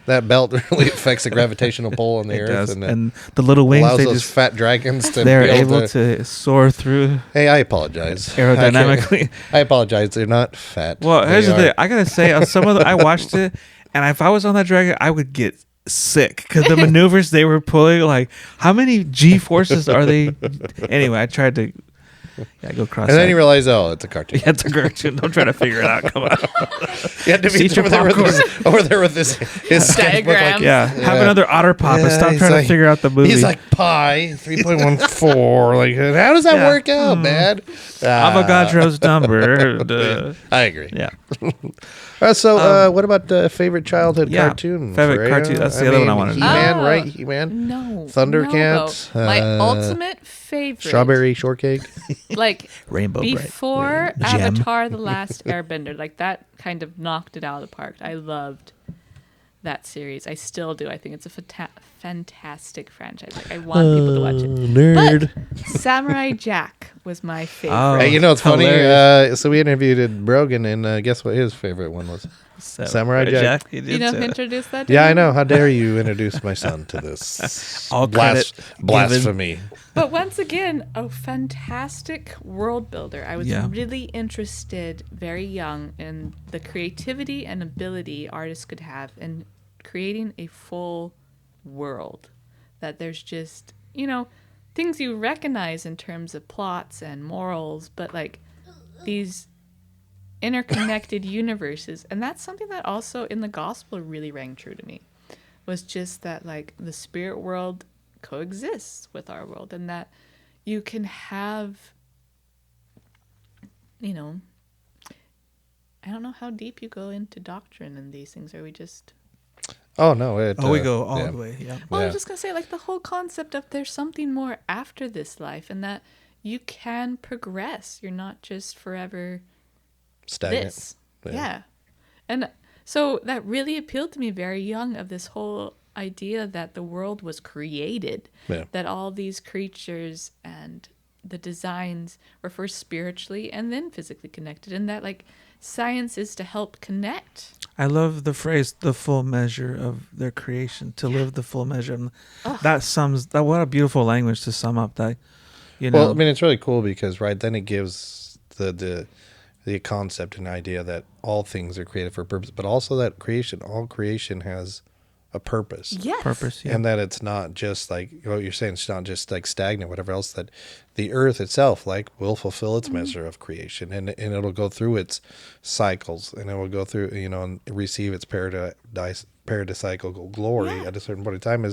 B: That belt really affects the gravitational pull on the
A: it
B: Earth,
A: does.
B: and
A: And the little wings,
B: allows
A: they
B: those
A: just
B: fat dragons to
A: they're
B: be
A: able to soar through
B: Hey, I apologize.
A: aerodynamically.
B: I apologize. They're not fat.
A: Well, here's
B: They
A: the thing.
B: are-
A: I gotta say, on some of the, I watched it, and if I was on that dragon, I would get sick because the maneuvers they were pulling, like, how many G forces are they? Anyway, I tried to, go cross.
B: And then you realize, oh, it's a cartoon.
A: yeah, it's a cartoon. Don't try to figure it out. Come on.
B: You had to be
A: Eat your
B: over there with his sketchbook. Like,
C: Diagrams.
A: Yeah, have another otter pop and stop
B: he's
A: trying
B: like-
A: to figure out the movie.
B: He's like pi 3.14. Like, how does that
A: Yeah.
B: work out, man?
A: Avogadro's number. Duh.
B: I agree.
A: Yeah.
B: So, what about favorite childhood
A: yeah,
B: cartoon?
A: favorite
B: Freya?
A: cartoon. That's the other one I wanted to know.
B: He-Man,
C: Oh.
B: right? He-Man.
C: No.
B: Thundercats,
C: No. My ultimate favorite.
B: Strawberry shortcake.
C: Like
A: Rainbow Bright.
C: before
A: Gem.
C: Avatar: The Last Airbender, like that kind of knocked it out of the park. I loved that series. I still do. I think it's a fantastic franchise. Like I want people to watch it.
B: Nerd.
C: But Samurai Jack was my favorite.
A: Oh,
B: Hey, you know, it's funny.
A: hilarious.
B: So we interviewed Brogan, and guess what his favorite one was? Samurai Jack.
A: He did
C: You know
A: say
C: who
A: that.
C: introduced that? to
B: Yeah, I
C: me?
B: know. How dare you introduce my son to this
A: All credit given.
B: blasphemy?
C: But once again, a fantastic world builder. I was
A: Yeah.
C: really interested very young in the creativity and ability artists could have in creating a full world. That there's just, things you recognize in terms of plots and morals, but like these interconnected universes. And that's something that also in the gospel really rang true to me. Was just that like the spirit world coexists with our world and that you can have I don't know how deep you go into doctrine and these things. Are we just
B: Oh no!
A: we go all
B: yeah.
A: the way. Yeah.
C: well
B: Yeah.
C: I'm just gonna say like the whole concept of there's something more after this life and that you can progress. You're not just forever
B: Stagnant.
C: this. Yeah. And so that really appealed to me very young of this whole idea that the world was created,
B: Yeah.
C: that all these creatures and the designs were first spiritually and then physically connected, and that like science is to help connect.
A: I love the phrase "the full measure of their creation." To live the full measure. That sums that. What a beautiful language to sum up that.
B: Well, I mean, it's really cool because then it gives the concept and idea that all things are created for a purpose, but also that all creation has a purpose.
C: Yes.
A: purpose. Yeah.
B: And that it's not just like what you're saying, it's not just like stagnant, whatever else, that the earth itself will fulfill its measure of creation and it'll go through its cycles and it will go through, and receive its paradisiacal glory at a certain point in time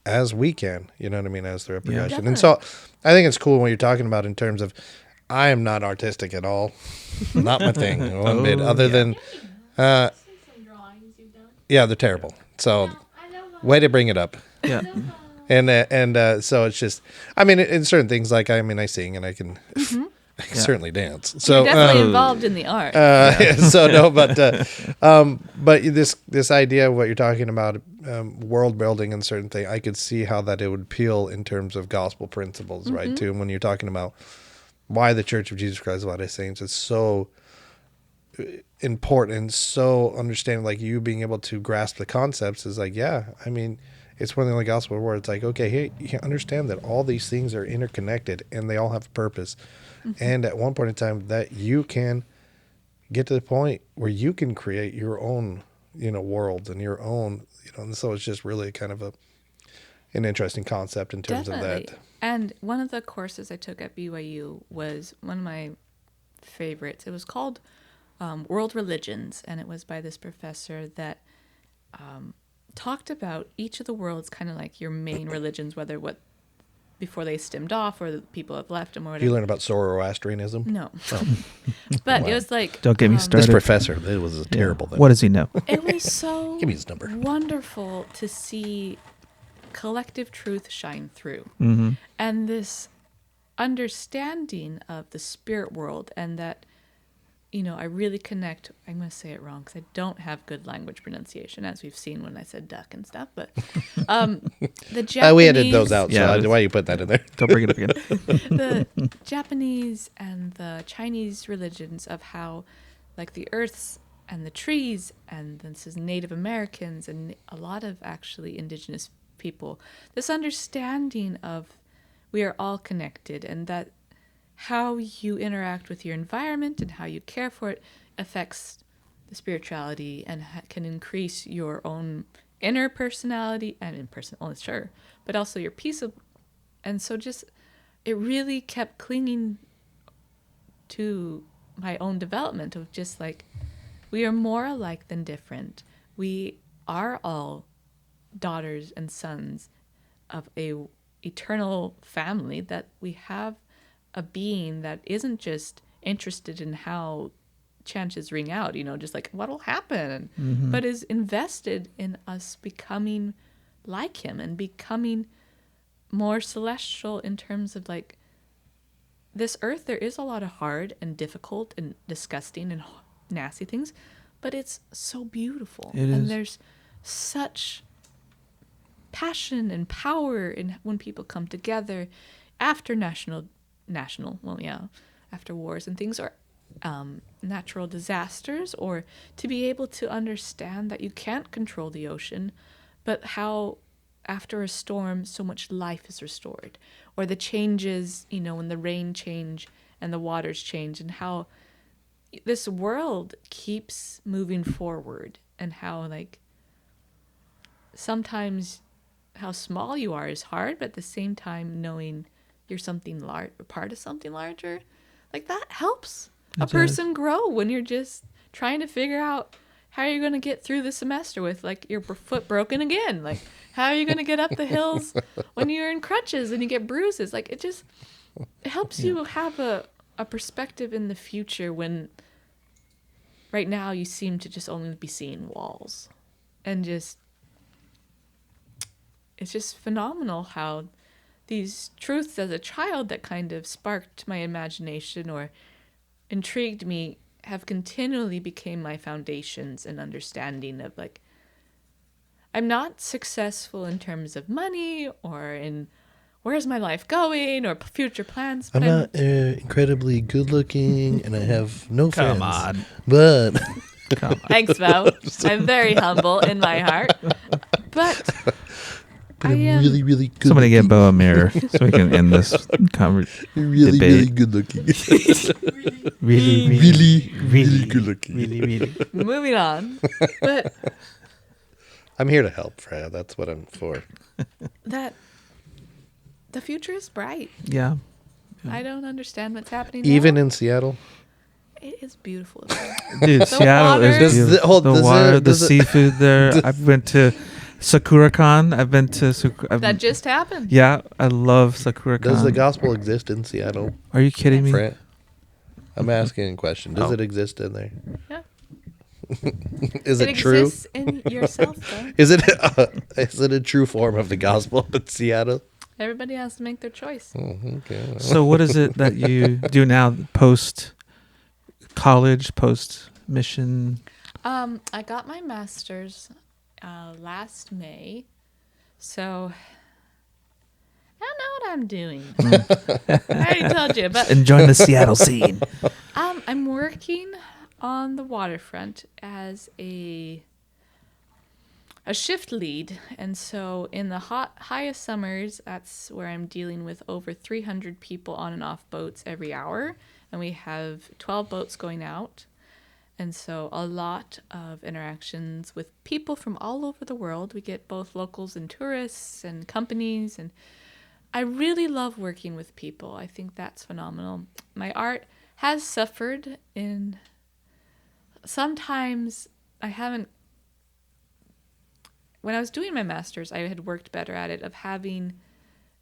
B: as we can. You know what I mean? As the repercussion.
C: Definitely.
B: And so I think it's cool when you're talking about in terms of, I am not artistic at all. Not my thing. One bit. Other than,
D: Some drawings you've done.
B: yeah, they're terrible. So
D: I know.
B: way to bring it up.
A: Yeah.
B: And so it's just, I mean, in certain things, like, I mean, I sing and I can I can
A: Yeah.
B: certainly dance. So
C: You're definitely involved in the art.
B: so no, but this idea of what you're talking about, world building and certain thing, I could see how that it would appeal in terms of gospel principles, right? Too, and when you're talking about why the Church of Jesus Christ of Latter-day Saints is so important, so understanding, like you being able to grasp the concepts is like, yeah, I mean, it's one of the only gospel where it's like, okay, hey, you understand that all these things are interconnected and they all have a purpose. And at one point in time that you can get to the point where you can create your own, world and your own, and so it's just really kind of an interesting concept in terms of that.
C: And one of the courses I took at BYU was one of my favorites. It was called World Religions, and it was by this professor that talked about each of the worlds, kind of like your main religions, whether before they stemmed off or the people have left them or whatever.
B: You learn about Zoroastrianism?
C: No. But it was like...
A: Don't get me started.
B: This professor, it was a terrible thing.
A: What does he know?
C: It was so
B: Give me his number.
C: wonderful to see collective truth shine through.
A: Mm-hmm.
C: And this understanding of the spirit world, and that, I really connect. I'm going to say it wrong because I don't have good language pronunciation, as we've seen when I said duck and stuff. But the Japanese...
B: we edited those out,
A: Yeah,
B: so why you put that in there?
A: Don't bring it up again.
C: The Japanese and the Chinese religions of how, like, the earths and the trees, and this is Native Americans and a lot of actually indigenous people, this understanding of we are all connected, and that how you interact with your environment and how you care for it affects the spirituality and can increase your own inner personality and but also your peace of, and so just it really kept clinging to my own development of just like, we are more alike than different. We are all daughters and sons of a eternal family, that we have a being that isn't just interested in how chances ring out, just like what'll happen, but is invested in us becoming like him and becoming more celestial in terms of like this earth. There is a lot of hard and difficult and disgusting and nasty things, but it's so beautiful. And there's such passion and power in when people come together after after wars and things, or natural disasters, or to be able to understand that you can't control the ocean, but how after a storm so much life is restored, or the changes, when the rain change and the waters change, and how this world keeps moving forward, and how like sometimes how small you are is hard, but at the same time knowing you're something part of something larger, like that helps a person grow when you're just trying to figure out how you're going to get through the semester with like your foot broken again. Like, how are you going to get up the hills when you're in crutches and you get bruises? Like, it helps you have a perspective in the future when right now you seem to just only be seeing walls. And it's just phenomenal how these truths as a child that kind of sparked my imagination or intrigued me have continually became my foundations and understanding of like, I'm not successful in terms of money or in where's my life going or future plans.
B: I'm
C: But
B: not incredibly good looking and I have no friends.
A: Come on.
B: But
A: Come on.
C: Thanks, Val. I'm very humble in my heart. But I
B: I'm
C: am
B: really, really good
A: Somebody
B: looking.
A: get Bo a mirror so we can end this conversation.
B: Really,
A: debate.
B: really good looking.
A: Really
B: good looking.
A: Really.
C: moving on. But
B: I'm here to help, Freya. That's what I'm for.
C: that the future is bright.
A: Yeah.
C: I don't understand what's happening
B: Even
C: now.
B: in Seattle?
C: It is beautiful there.
A: Dude,
C: The
A: Seattle
C: water.
A: is
C: Does
A: beautiful.
B: the- hold-
A: the
B: does
A: water,
B: it-
A: the
B: does it-
A: seafood there. I went to SakuraCon. I've been to
C: That just happened.
A: Yeah, I love SakuraCon.
B: Does the gospel exist in Seattle?
A: Are you kidding me?
B: Fred? I'm asking a question. Does
A: Oh.
B: it exist in there?
C: Yeah.
B: Is it
C: It
B: true?
C: exists in yourself, though.
B: Is it a true form of the gospel in Seattle?
C: Everybody has to make their choice.
B: Okay.
A: So what is it that you do now post college, post mission?
C: I got my master's last May, so I don't know what I'm doing. I already told you, but
A: Enjoying the Seattle scene.
C: I'm working on the waterfront as a shift lead, and so in the highest summers, that's where I'm dealing with over 300 people on and off boats every hour, and we have 12 boats going out. And so a lot of interactions with people from all over the world. We get both locals and tourists and companies. And I really love working with people. I think that's phenomenal. My art has suffered in... Sometimes I haven't... When I was doing my master's, I had worked better at it, of having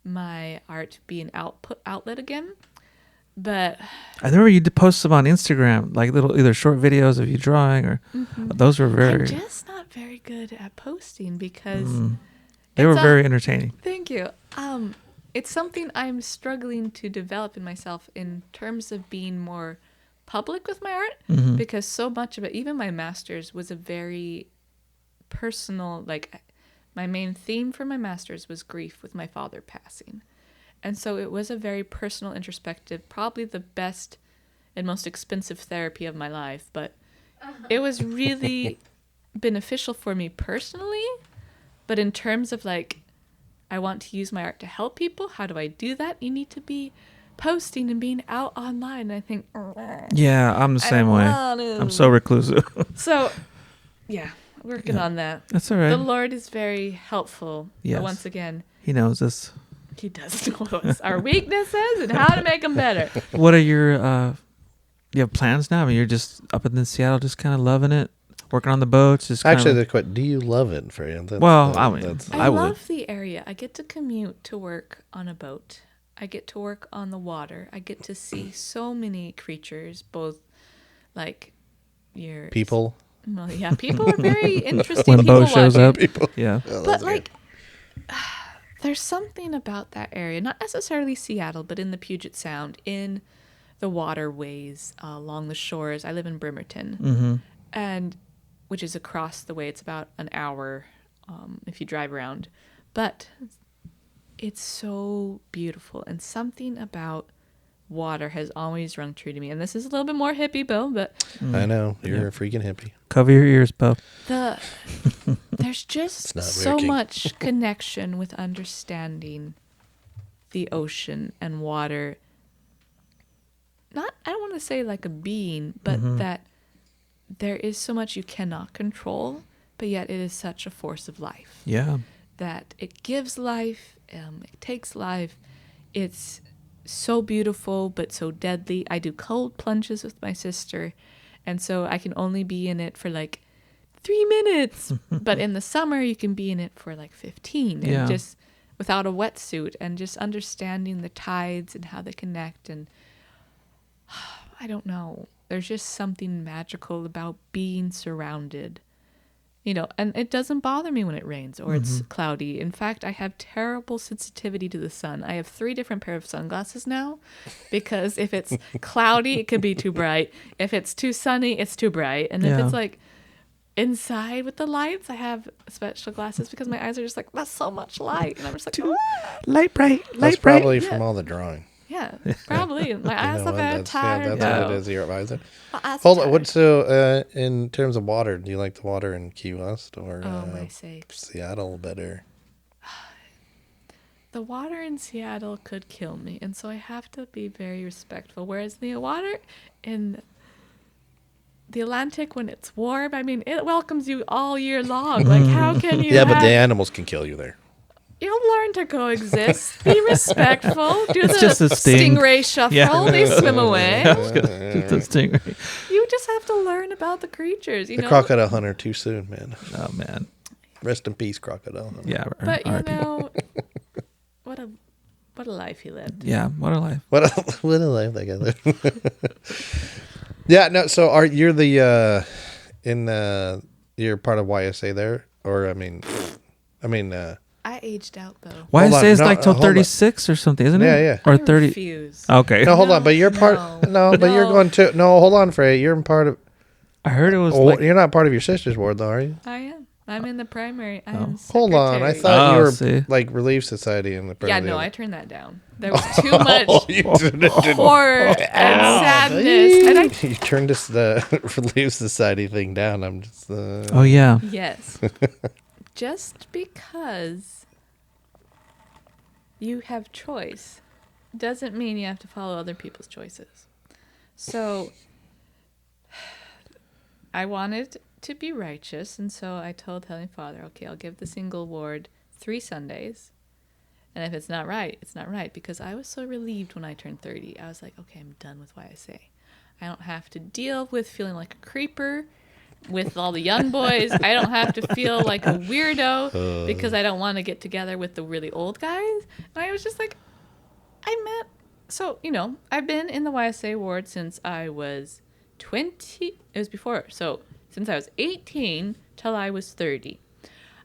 C: my art be an outlet again. But
A: I remember you did post them on Instagram, like little either short videos of you drawing, or those were very.
C: I'm just not very good at posting because
A: they were
C: it's
A: very entertaining.
C: Thank you. It's something I'm struggling to develop in myself in terms of being more public with my art, because so much of it, even my master's, was a very personal. Like, my main theme for my master's was grief with my father passing. And so it was a very personal, introspective, probably the best and most expensive therapy of my life. But it was really beneficial for me personally. But in terms of, like, I want to use my art to help people, how do I do that? You need to be posting and being out online. And I think,
A: Yeah, I'm the same way. I'm so reclusive.
C: So, yeah, working on that.
A: That's all right.
C: The Lord is very helpful.
A: Yes.
C: But once again,
A: He knows this.
C: He does know what's our weaknesses and how to make them better.
A: What are your you have plans now? I mean, you're just up in Seattle, just kind of loving it, working on the boats. Just
B: Actually,
A: kinda,
B: the question: do you love it, Freyja?
C: I
A: would.
C: love the area. I get to commute to work on a boat. I get to work on the water. I get to see so many creatures, both like your
B: people.
C: Well, yeah, people are very interesting.
A: when a boat shows
C: watching.
A: up.
B: People.
A: Yeah.
C: But like, there's something about that area, not necessarily Seattle, but in the Puget Sound, in the waterways along the shores. I live in Bremerton, and which is across the way. It's about an hour if you drive around, but it's so beautiful, and something about water has always rung true to me. And this is a little bit more hippie, Bill, but
B: I know you're a freaking hippie.
A: Cover your ears, Bo.
C: There's just
B: not
C: so
B: working.
C: much connection with understanding the ocean and water. I don't want to say like a being, but that there is so much you cannot control, but yet it is such a force of life.
A: Yeah.
C: That it gives life, it takes life. It's so beautiful, but so deadly. I do cold plunges with my sister, and so I can only be in it for like 3 minutes. But in the summer, you can be in it for like 15, and
A: Yeah.
C: just without a wetsuit, and just understanding the tides and how they connect. And I don't know. There's just something magical about being surrounded. You know, and it doesn't bother me when it rains or it's cloudy. In fact, I have terrible sensitivity to the sun. I have 3 different pair of sunglasses now, because if it's cloudy, it could be too bright. If it's too sunny, it's too bright. And if
A: Yeah.
C: it's like inside with the lights, I have special glasses because my eyes are just like, that's so much light. And I'm just like, "Ah."
A: Light bright.
B: That's probably from all the drawing.
C: Yeah, probably. My eyes
B: You
C: are
B: know,
C: very
B: that's
C: tired.
B: what it is. Your advisor.
C: My eyes are
B: Hold on.
C: tired.
B: So, in terms of water, do you like the water in Key West or
C: Oh, my sakes.
B: Seattle better?
C: The water in Seattle could kill me, and so I have to be very respectful. Whereas the water in the Atlantic, when it's warm, I mean, it welcomes you all year long. Like, how can you
B: Yeah, but the
C: have...
B: animals can kill you there.
C: You'll learn to coexist. Be respectful. Do
A: It's
C: the
A: just a sting.
C: stingray shuffle.
A: Yeah.
C: They swim away.
A: Just a stingray.
C: You just have to learn about the creatures, you
B: The
C: know?
B: crocodile hunter too soon, man.
A: Oh man.
B: Rest in peace, crocodile.
A: Yeah.
C: But you
A: R.I.P.
C: know, what a life he lived.
A: Yeah. What a life.
B: What a life that guy lived. Yeah, no. So you're the you're part of YSA there, or I mean.
C: I aged out though.
A: Why
B: Hold
A: I
B: on,
A: say it's
B: no,
A: like till
B: hold on.
A: 36 or something, isn't
B: Yeah,
A: it?
B: yeah.
A: Or
C: I
A: 30.
C: refuse.
A: Okay.
B: No, hold on. But you're part.
C: No.
B: But you're
C: No.
B: going to. No, hold on, Frey. You're in part of.
A: I heard it was
B: Oh,
A: like.
B: you're not part of your sister's ward, though, are you?
C: I am. I'm in the primary. I'm
B: Hold on. I
C: secretary.
B: thought you
A: Oh,
B: were
A: see.
B: like Relief Society in the.
C: Yeah,
B: the
C: no,
B: other-
C: I turned that down. There was too much
B: You didn't-
C: horror and sadness. And I
B: You turned this the Relief Society thing down. I'm just.
A: Oh yeah.
C: yes. Just because you have choice doesn't mean you have to follow other people's choices. So I wanted to be righteous, and so I told Heavenly Father, okay, I'll give the single ward 3 Sundays. And if it's not right, it's not right. Because I was so relieved when I turned 30. I was like, okay, I'm done with YSA. I don't have to deal with feeling like a creeper with all the young boys. I don't have to feel like a weirdo because I don't want to get together with the really old guys. And I was just like, so, I've been in the YSA ward since I was 20. It was before. So since I was 18 till I was 30.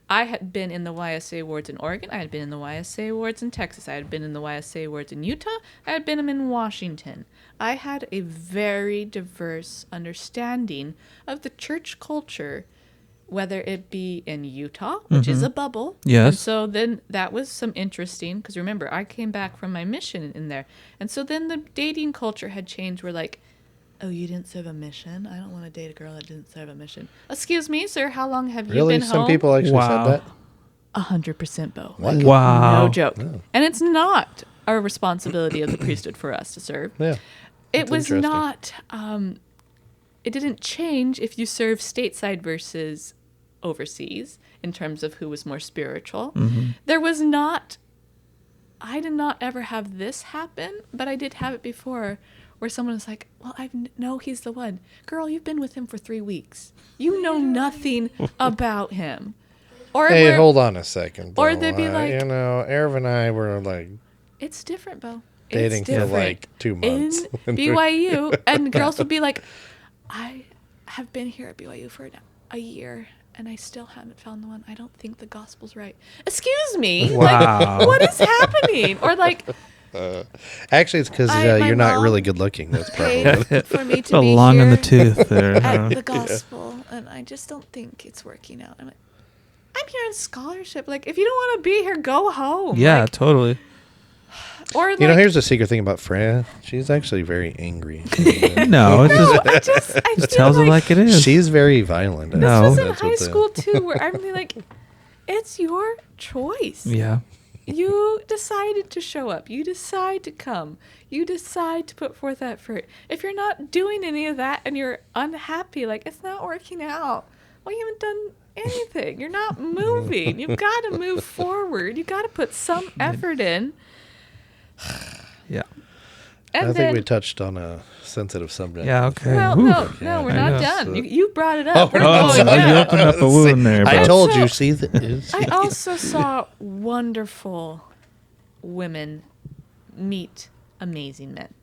C: I had been in the YSA wards in Oregon. I had been in the YSA wards in Texas. I had been in the YSA wards in Utah. I had been in Washington. I had a very diverse understanding of the church culture, whether it be in Utah, which is a bubble.
A: Yes.
C: And so then that was some interesting, because remember, I came back from my mission in there. And so then the dating culture had changed. We're like, oh, you didn't serve a mission? I don't want to date a girl that didn't serve a mission. Excuse me, sir, how long have you
B: Really?
C: been
B: Some
C: home?
B: people actually
A: Wow.
B: said that.
C: 100% Bo.
B: What?
A: Wow.
C: No joke. And it's not a responsibility of the priesthood for us to serve.
B: Yeah.
C: It
B: That's
C: was
B: interesting.
C: not, it didn't change if you serve stateside versus overseas in terms of who was more spiritual. There was not, I did not ever have this happen, but I did have it before where someone was like, well, no, he's the one. Girl, you've been with him for 3 weeks. You know nothing about him. Or
B: Hey,
C: where-
B: hold on a second.
C: or
B: though.
C: they'd be like-
B: Eriv and I were like
C: It's different, Bo.
B: dating
C: It's
B: for
C: different.
B: like 2 months.
C: In BYU, and girls would be like, I have been here at BYU for a year, and I still haven't found the one. I don't think the gospel's right. Excuse me?
A: Wow.
C: Like, what is happening? Or like,
B: Actually, it's because
C: my
B: you're not
C: mom
B: really good looking. That's probably
C: paid for me to
A: A
C: be
A: long
C: here
A: in the tooth there.
C: at the gospel, and I just don't think it's working out. I'm like, I'm here on scholarship. Like, if you don't want to be here, go home.
A: Yeah,
C: Like,
A: totally.
C: or like,
B: here's the secret thing about Freyja. She's actually very angry.
A: No, it's just
C: I feel
A: tells it like it is.
B: She's very violent.
A: No.
C: This was in
B: That's
C: high
B: what the-
C: school too, where I'm like, it's your choice.
A: Yeah.
C: You decided to show up. You decide to come. You decide to put forth effort. If you're not doing any of that and you're unhappy, like it's not working out, well, you haven't done anything. You're not moving. You've got to move forward. You got to put some effort in.
A: Yeah.
C: And
B: I
C: then,
B: think we touched on a sensitive subject.
A: Yeah, okay.
C: well,
A: Whew.
C: no, we're
A: I
C: not
A: know.
C: done. You brought it up. We're
A: Oh,
C: going
A: so you
C: up.
A: opened up a wound there.
B: I
A: bro.
B: told
C: So-
B: you. See that?
C: I also saw wonderful women meet amazing men,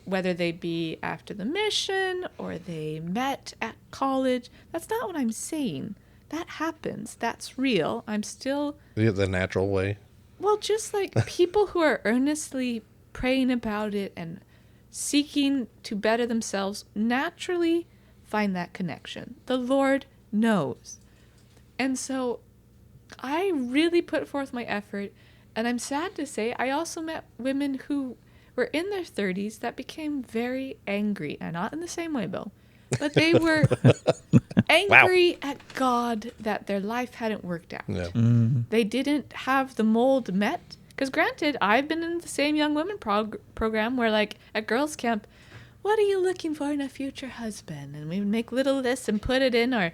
C: whether they be after the mission or they met at college. That's not what I'm saying. That happens. That's real. I'm still,
B: The natural way.
C: well, just like people who are earnestly praying about it and seeking to better themselves naturally find that connection. The Lord knows. And so I really put forth my effort, and I'm sad to say I also met women who were in their 30s that became very angry, and not in the same way, Bill, but they were angry at God that their life hadn't worked out.
B: Yeah.
C: They didn't have the mold met. Because granted, I've been in the same young women program where, like, at girls' camp, what are you looking for in a future husband? And we would make little lists and put it in our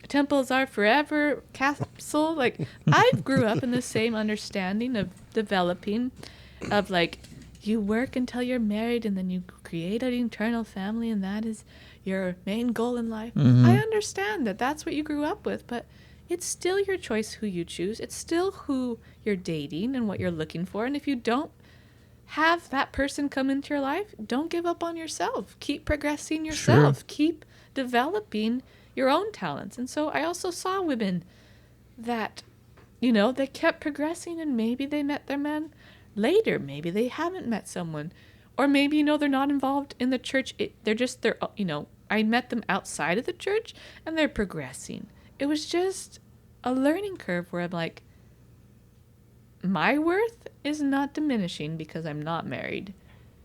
C: temples are forever capsule. Like, I grew up in the same understanding of developing, of like, you work until you're married and then you create an eternal family, and that is your main goal in life.
A: Mm-hmm.
C: I understand that that's what you grew up with, but it's still your choice who you choose. It's still who you're dating and what you're looking for. And if you don't have that person come into your life, don't give up on yourself. Keep progressing yourself.
A: Sure.
C: Keep developing your own talents. And so I also saw women that, they kept progressing, and maybe they met their man later. Maybe they haven't met someone. Or maybe, they're not involved in the church. I met them outside of the church and they're progressing. It was just a learning curve where I'm like, my worth is not diminishing because I'm not married.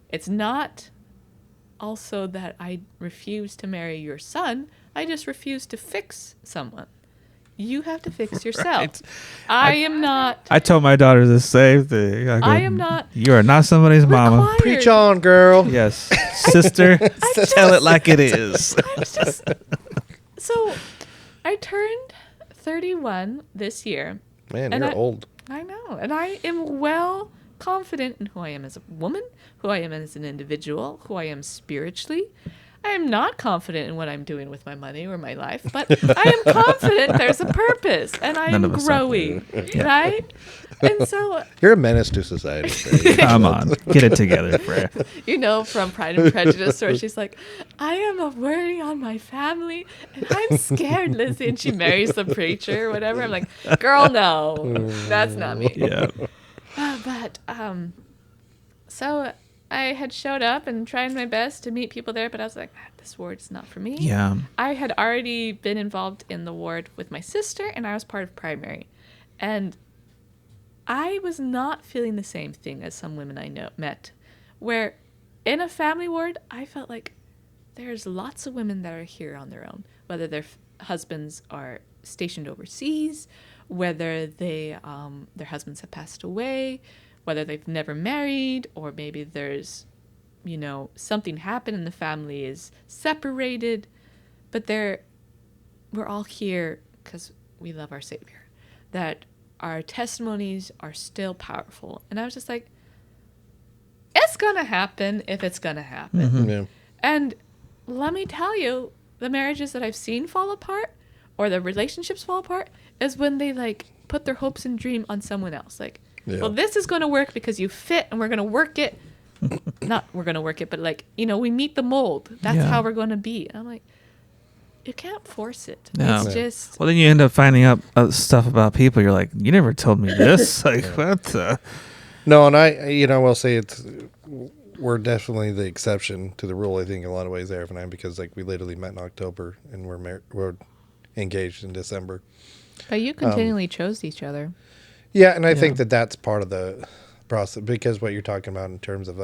C: It's not also that I refuse to marry your son. I just refuse to fix someone. You have to fix yourself.
A: Right.
C: I am not.
A: I told my daughter the same thing.
C: I am not
A: You are not somebody's mama.
C: required.
B: Preach on, girl.
A: Yes, sister. Tell it like it is.
C: So I turned 31 this year.
B: Man,
C: And
B: you're old.
C: I know. And I am well confident in who I am as a woman, who I am as an individual, who I am spiritually. I am not confident in what I'm doing with my money or my life, but I am confident there's a purpose and I
A: None
C: am
A: of us are.
C: growing, right? And so,
B: You're a menace to society. Freyja.
A: Come on, get it together, Freya.
C: from Pride and Prejudice, where she's like, I am a worry on my family and I'm scared, Lizzie. And she marries the preacher or whatever. I'm like, girl, no, that's not me.
A: Yeah.
C: So I had showed up and tried my best to meet people there, but I was like, this ward's not for me.
A: Yeah.
C: I had already been involved in the ward with my sister, and I was part of primary. And I was not feeling the same thing as some women I met, where in a family ward, I felt like there's lots of women that are here on their own, whether their husbands are stationed overseas, whether their husbands have passed away, whether they've never married, or maybe there's, something happened and the family is separated. But we're all here because we love our Savior, that our testimonies are still powerful. And I was just like, it's going to happen if it's going to happen.
A: Mm-hmm.
B: Yeah.
C: And let me tell you, the marriages that I've seen fall apart or the relationships fall apart is when they put their hopes and dream on someone else.
B: Yeah.
C: Well, this is going to work because you fit and we're going to work it. Not we're going to work it, but we meet the mold. That's
A: Yeah.
C: how we're going to be. And I'm like, you can't force it.
A: No.
C: It's just,
A: Well, then you end up finding out stuff about people. You're like, you never told me this. What?
B: No, and I will say we're definitely the exception to the rule. I think in a lot of ways there, and because we literally met in October and we're engaged in December.
C: but you continually chose each other.
B: Yeah, and I think that's part of the process, because what you're talking about in terms of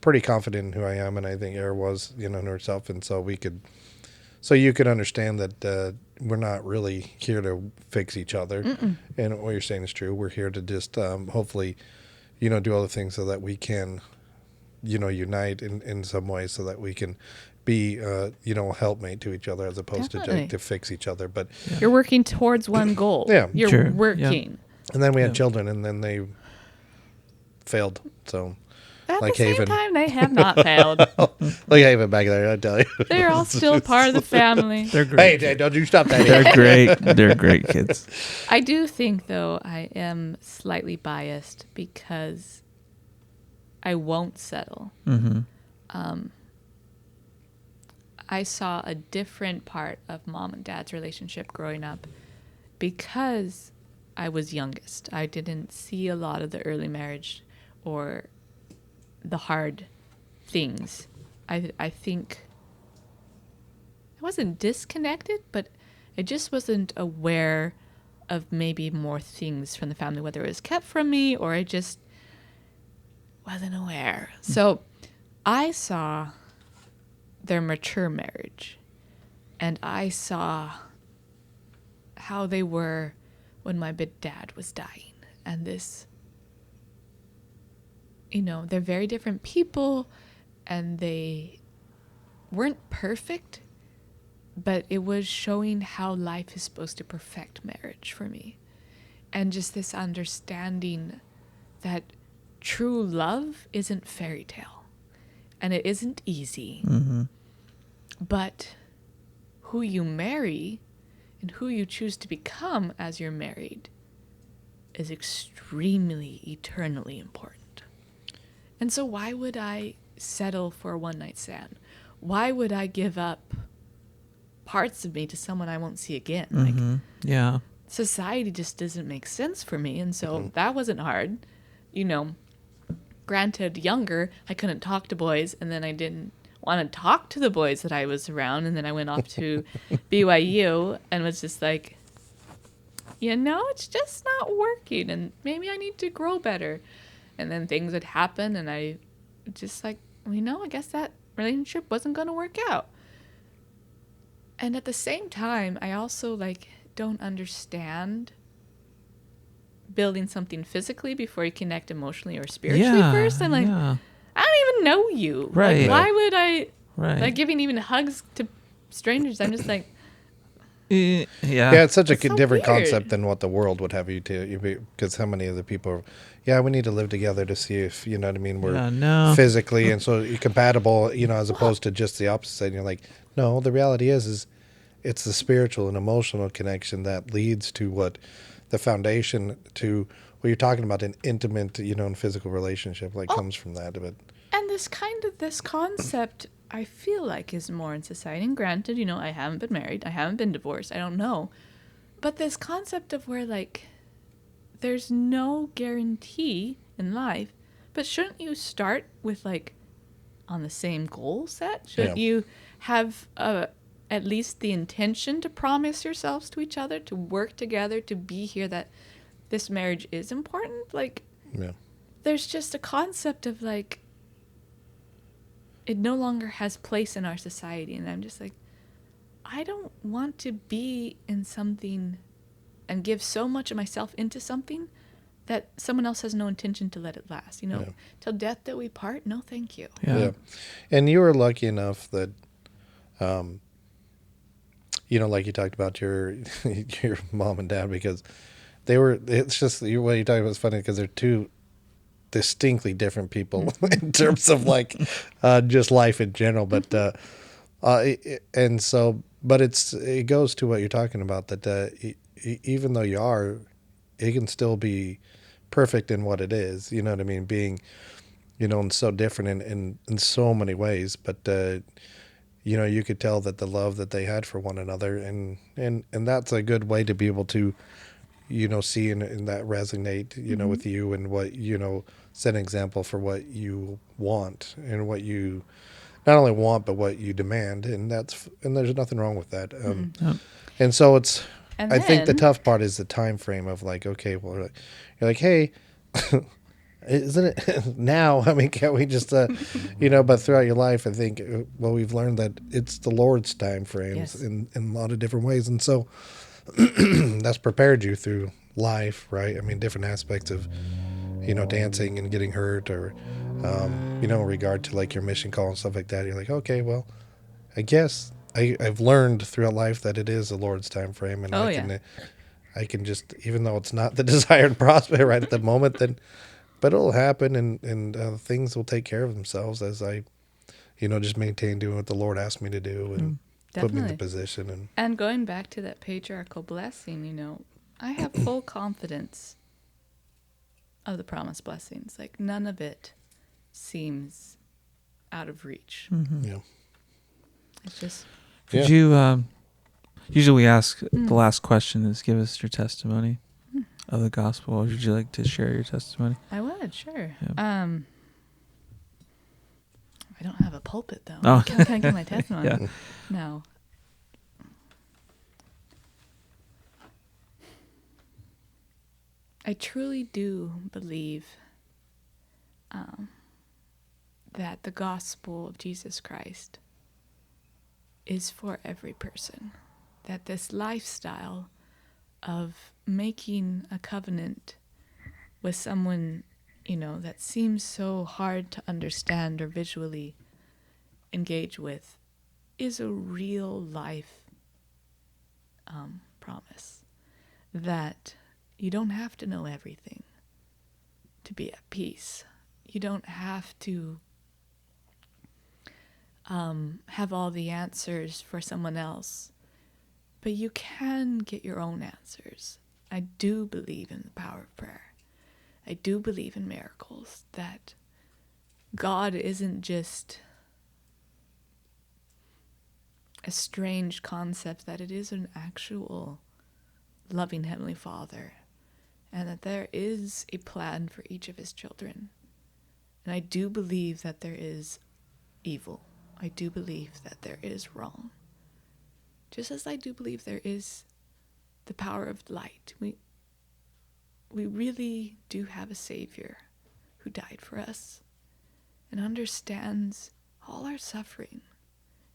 B: pretty confident in who I am, and I think Erin was in herself, and so you could understand that we're not really here to fix each other.
C: Mm-mm.
B: And what you're saying is true. We're here to just hopefully do other things so that we can unite in some way, so that we can be a helpmate to each other as opposed
C: Definitely.
B: to fix each other. But
C: You're working towards one goal.
B: Yeah.
C: You're
A: Sure.
C: working.
B: and then we had
A: Yeah.
B: children, and then they failed. So
C: At
B: Like
C: the same
B: Haven.
C: time, they have not failed.
B: look, I even back there, I tell you.
C: They're all still part of the family.
A: They're great.
B: Hey, don't you stop that.
A: They're great. They're great kids.
C: I do think, though, I am slightly biased because I won't settle.
A: Mm-hmm.
C: I saw a different part of mom and dad's relationship growing up because I was youngest. I didn't see a lot of the early marriage or the hard things. I think I wasn't disconnected, but I just wasn't aware of maybe more things from the family, whether it was kept from me or I just wasn't aware. So I saw their mature marriage, and I saw how they were when my big dad was dying. And this, they're very different people, and they weren't perfect, but it was showing how life is supposed to perfect marriage for me. And just this understanding that true love isn't fairy tale, and it isn't easy.
A: Mm-hmm.
C: But who you marry and who you choose to become as you're married is extremely, eternally important. And so why would I settle for a one-night stand? Why would I give up parts of me to someone I won't see again? Like,
A: Yeah.
C: society just doesn't make sense for me. And so that wasn't hard. You know, granted, younger, I couldn't talk to boys, and then I didn't want to talk to the boys that I was around. And then I went off to BYU and was just like, you know, it's just not working, and maybe I need to grow better. And then things would happen, and I just like, you know, I guess that relationship wasn't going to work out. And at the same time, I also like don't understand building something physically before you connect emotionally or spiritually first. I'm like,
A: yeah.
C: I don't even know you.
A: Right.
C: Like, why would I
A: Right.
C: like giving even hugs to strangers? I'm just like,
A: Yeah.
B: Yeah, it's such a
C: It's so
B: different
C: weird.
B: concept than what the world would have you to. Because how many of the people are, yeah, we need to live together to see if, you know what I mean, we're
A: Yeah, no.
B: physically and so compatible, you know, as opposed to just the opposite. And you're like, no, the reality is it's the spiritual and emotional connection that leads to what the foundation to what you're talking about, an intimate, you know, and physical relationship, like comes from that. But
C: and this concept, I feel like is more in society. And granted, you know, I haven't been married, I haven't been divorced, I don't know. But this concept of where like there's no guarantee in life, but shouldn't you start with like on the same goal set? Shouldn't you have at least the intention to promise yourselves to each other, to work together, to be here, that this marriage is important? Like,
B: yeah,
C: there's just a concept of like, it no longer has place in our society. And I'm just like, I don't want to be in something and give so much of myself into something that someone else has no intention to let it last. You know,
B: Yeah.
C: till death that we part. No, thank you.
A: Yeah.
B: And you were lucky enough that, you know, like you talked about your your mom and dad, because they were. It's just what you're talking about is funny because they're two distinctly different people in terms of like just life in general. But and so, but it goes to what you're talking about, that even though you are, it can still be perfect in what it is. You know what I mean? Being, you know, and so different in so many ways. But you know, you could tell that the love that they had for one another, and that's a good way to be able to, you know, see and that resonate, you know, with you, and what, you know, set an example for what you want and what you not only want but what you demand, and there's nothing wrong with that.
A: Yep.
B: And so it's,
C: And
B: I think the
C: then-
B: tough part is the time frame of like, okay, well, you're like, hey, isn't it now? I mean, can't we just, you know? But throughout your life, I think, well, we've learned that it's the Lord's time frames
C: Yes.
B: in a lot of different ways, and so that's prepared you through life, right? I mean, different aspects of, you know, dancing and getting hurt, or, you know, in regard to like your mission call and stuff like that. You're like, okay, well, I guess I've learned throughout life that it is the Lord's time frame, and
C: Oh,
B: I can just, even though it's not the desired prospect right at the moment, then, but it'll happen, and things will take care of themselves as I, you know, just maintain doing what the Lord asked me to do, and put me in the
C: Definitely.
B: position.
C: And going back to that patriarchal blessing, you know, I have full confidence of the promised blessings. Like, none of it seems out of reach.
B: Yeah.
C: It's just,
A: Could you, usually we ask, the last question is give us your testimony of the gospel. Would you like to share your testimony?
C: I would, sure.
A: Yeah.
C: I don't have a pulpit, though.
A: Oh.
C: I can't give my testimony.
A: Yeah.
C: No. I truly do believe that the gospel of Jesus Christ is for every person. That this lifestyle of making a covenant with someone, you know, that seems so hard to understand or visually engage with is a real life promise. That you don't have to know everything to be at peace. You don't have to have all the answers for someone else, but you can get your own answers. I do believe in the power of prayer. I do believe in miracles, that God isn't just a strange concept, that it is an actual loving Heavenly Father, and that there is a plan for each of his children. And I do believe that there is evil. I do believe that there is wrong. Just as I do believe there is the power of light. We really do have a Savior who died for us and understands all our suffering,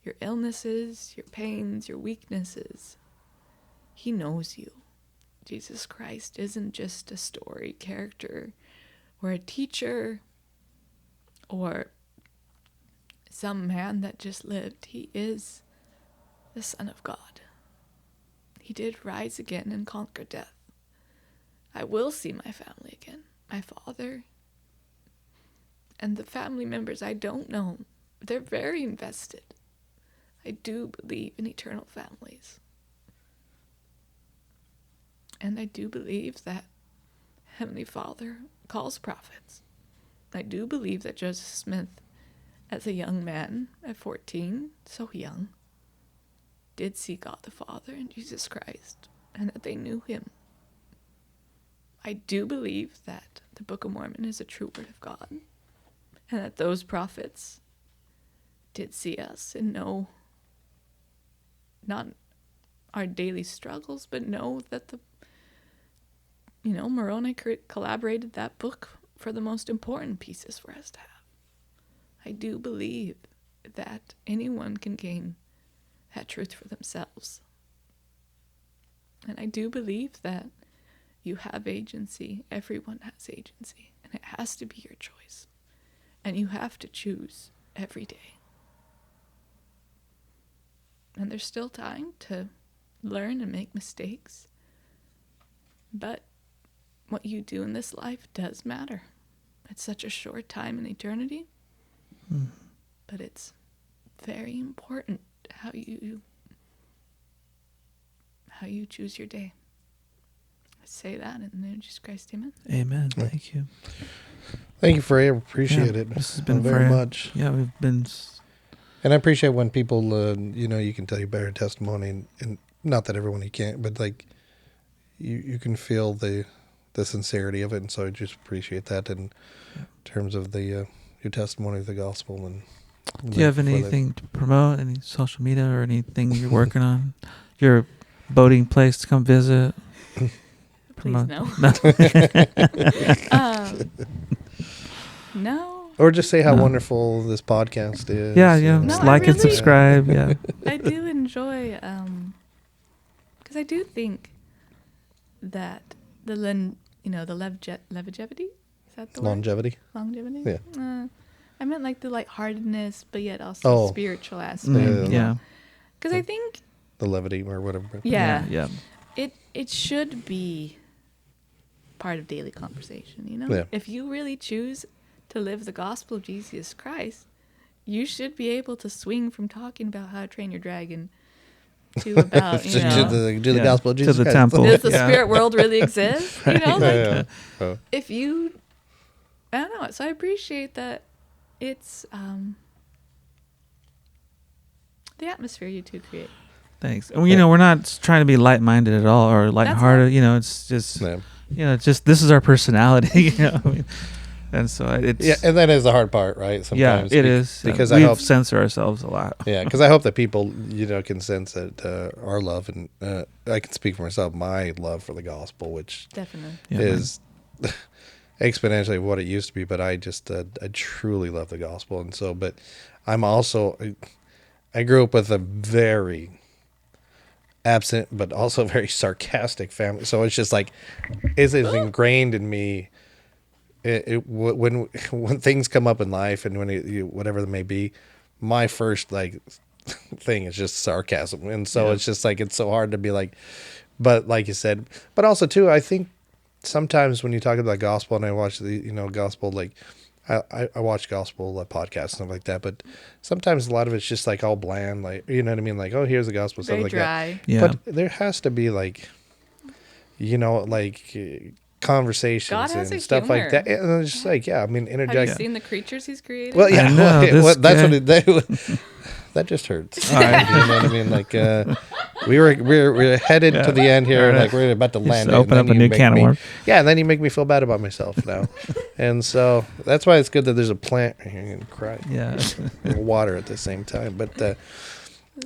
C: your illnesses, your pains, your weaknesses. He knows you. Jesus Christ isn't just a story character or a teacher or some man that just lived. He is the Son of God. He did rise again and conquer death. I will see my family again, my father, and the family members I don't know. They're very invested. I do believe in eternal families. And I do believe that Heavenly Father calls prophets. I do believe that Joseph Smith, as a young man at 14, so young, did see God the Father and Jesus Christ, and that they knew him. I do believe that the Book of Mormon is a true word of God, and that those prophets did see us and know not our daily struggles, but know that Moroni collaborated that book for the most important pieces for us to have. I do believe that anyone can gain that truth for themselves. And I do believe that you have agency. Everyone has agency. And it has to be your choice. And you have to choose every day. And there's still time to learn and make mistakes. But what you do in this life does matter. It's such a short time in eternity. But it's very important how you choose your day. I say that in the name of Jesus Christ, amen.
A: Amen. Thank you.
B: Thank you, Freyja. Appreciate it.
A: This has been
B: very
A: Freyja.
B: much.
A: Yeah, we've been.
B: And I appreciate when people, you can tell you better testimony, and not that everyone you can't, but like you can feel the sincerity of it, and so I just appreciate that in terms of the your testimony of the gospel. And
A: do you have anything to promote? Any social media or anything you're working on? Your boating place to come visit?
C: Please no. No.
B: Or just say how
A: No.
B: wonderful this podcast is.
A: Yeah.
B: and-
C: No,
A: Just
C: I
A: like and
C: really-
A: subscribe. Yeah.
C: I do enjoy, because I do think that the longevity, is that the word?
B: Longevity.
C: Longevity?
B: Yeah.
C: I meant like the lightheartedness, but yet also spiritual aspect.
A: Yeah.
C: Because I think,
B: The levity or whatever.
C: yeah,
A: Yeah.
C: it should be part of daily conversation,
B: Yeah.
C: If you really choose to live the gospel of Jesus Christ, you should be able to swing from talking about how to train your dragon to about,
B: to the
A: Yeah.
B: gospel of
A: To
B: Jesus
A: the
B: Christ.
A: temple.
C: does the
A: Yeah.
C: spirit world really exist?
B: Yeah. Oh.
C: If you, I don't know. So I appreciate that it's the atmosphere you two create.
A: Thanks. And we're not trying to be light-minded at all or lighthearted. It's just,
B: Yeah.
A: it's just this is our personality. And so it's
B: Yeah, and that is the hard part, right? Sometimes
A: it is
B: because
A: we
B: I hope
A: censor ourselves a lot.
B: Yeah, because I hope that people, can sense that our love, and I can speak for myself, my love for the gospel, which
C: Definitely.
A: Yeah,
B: is exponentially what it used to be. But I just, I truly love the gospel. And so, but I'm also, I grew up with a very absent, but also very sarcastic family. So it's just like, it's ingrained in me. When things come up in life and when whatever it may be, my first thing is just sarcasm, and so it's just like it's so hard to be like, but like you said, but also too, I think sometimes when you talk about gospel and I watch the gospel, like I watch gospel podcasts and stuff like that, but sometimes a lot of it's just like all bland, like, you know what I mean? Like, oh, here's the gospel, stuff
C: Very
B: like
C: dry.
B: that.
A: Yeah.
B: But there has to be like, you know, like conversations
C: God has
B: and
C: a
B: stuff like
C: humor.
B: that. And it's just like, yeah, I mean,
C: Have you
B: interject.
C: seen the creatures he's created?
B: Well, yeah,
A: I know,
B: well,
A: this
B: that's
A: guy-
B: what that just hurts.
A: All right.
B: You know what I mean? Like, we're headed to the end here,
A: All right.
B: like we're about to
A: Just
B: land.
A: open
B: and
A: up
B: then
A: a
B: you
A: new
B: make
A: can of
B: me-
A: worms.
B: Yeah, and then you make me feel bad about myself now, and so that's why it's good that there's a plant and cry
A: Yeah.
B: water at the same time. But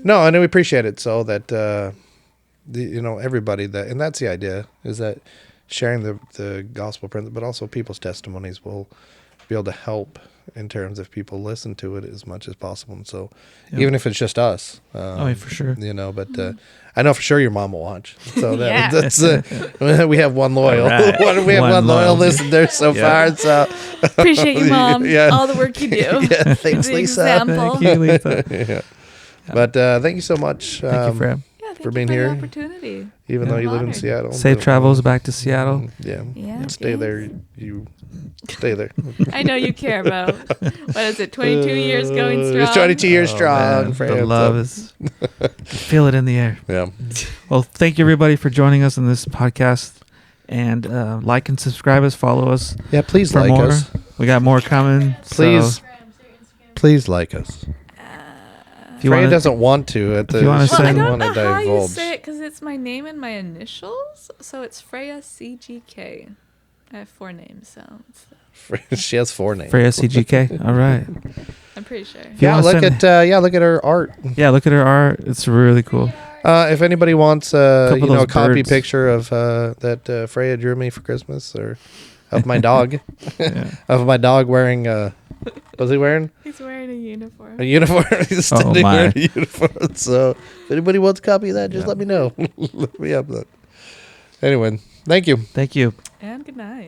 B: no, and we appreciate it so that you know, everybody that, and that's the idea, is that sharing the gospel principle, but also people's testimonies will be able to help in terms of people listen to it as much as possible. And so
A: Yep.
B: even if it's just us,
A: Oh, yeah, for sure.
B: you know, but I know for sure your mom will watch. So
C: Yeah.
B: that's we have one loyal,
A: All right.
B: we have
A: One
B: one loyal
A: loyal.
B: listener so
A: Yeah.
B: far. So
C: Appreciate you, Mom.
B: Yeah.
C: All the work you do.
B: yeah, thanks,
C: The
B: Lisa.
C: example.
A: Thank you, Lisa.
B: Yeah. But thank you so much.
A: Thank you, Fred.
C: Yeah, thank
B: For
C: you
B: being
C: for
B: here.
C: the opportunity.
B: Even though
A: Yeah.
B: you live in
C: Honored.
B: Seattle.
A: Safe
B: but-
A: travels back to Seattle.
B: Yeah.
C: Yeah,
B: Stay
C: thanks.
B: there. You stay there.
C: I know you care about. What is it? 22 years going strong.
B: It's 22 years
A: Oh,
B: strong.
A: man,
B: for
A: the
B: him,
A: love
B: so-
A: is. Feel it in the air.
B: Yeah.
A: Well, thank you everybody for joining us in this podcast, and like and subscribe us, follow us
B: Yeah. Please
A: for
B: like
A: more.
B: us.
A: We got more coming.
B: Please.
A: So
B: Please like us.
A: if you
B: Freya
A: want
B: doesn't want to. At the,
A: if you wanna
B: she
C: Well, I
A: send-
B: doesn't
C: don't
B: want
C: know
B: to
C: how you
B: divulge.
C: say it because it's my name and my initials. So it's Freyja CGK. I have 4 names, so
B: She has 4 names.
A: Freya CGK. All right.
C: I'm pretty sure.
A: If you
B: Yeah,
A: wanna
B: look
A: send-
B: at look at her art.
A: Yeah, look at her art. It's really cool.
B: If anybody wants
A: Couple
B: you
A: of
B: know, a
A: those
B: copy
A: birds.
B: picture of that Freya drew me for Christmas, or of my dog,
A: Yeah.
B: of my dog wearing was he wearing
C: He's wearing a uniform.
B: a uniform? He's
A: Oh,
B: standing
A: my.
B: wearing a uniform. So if anybody wants a copy of that, just
A: Yeah.
B: let me know. Let me have that. Anyway, thank you.
A: Thank you.
C: And good night.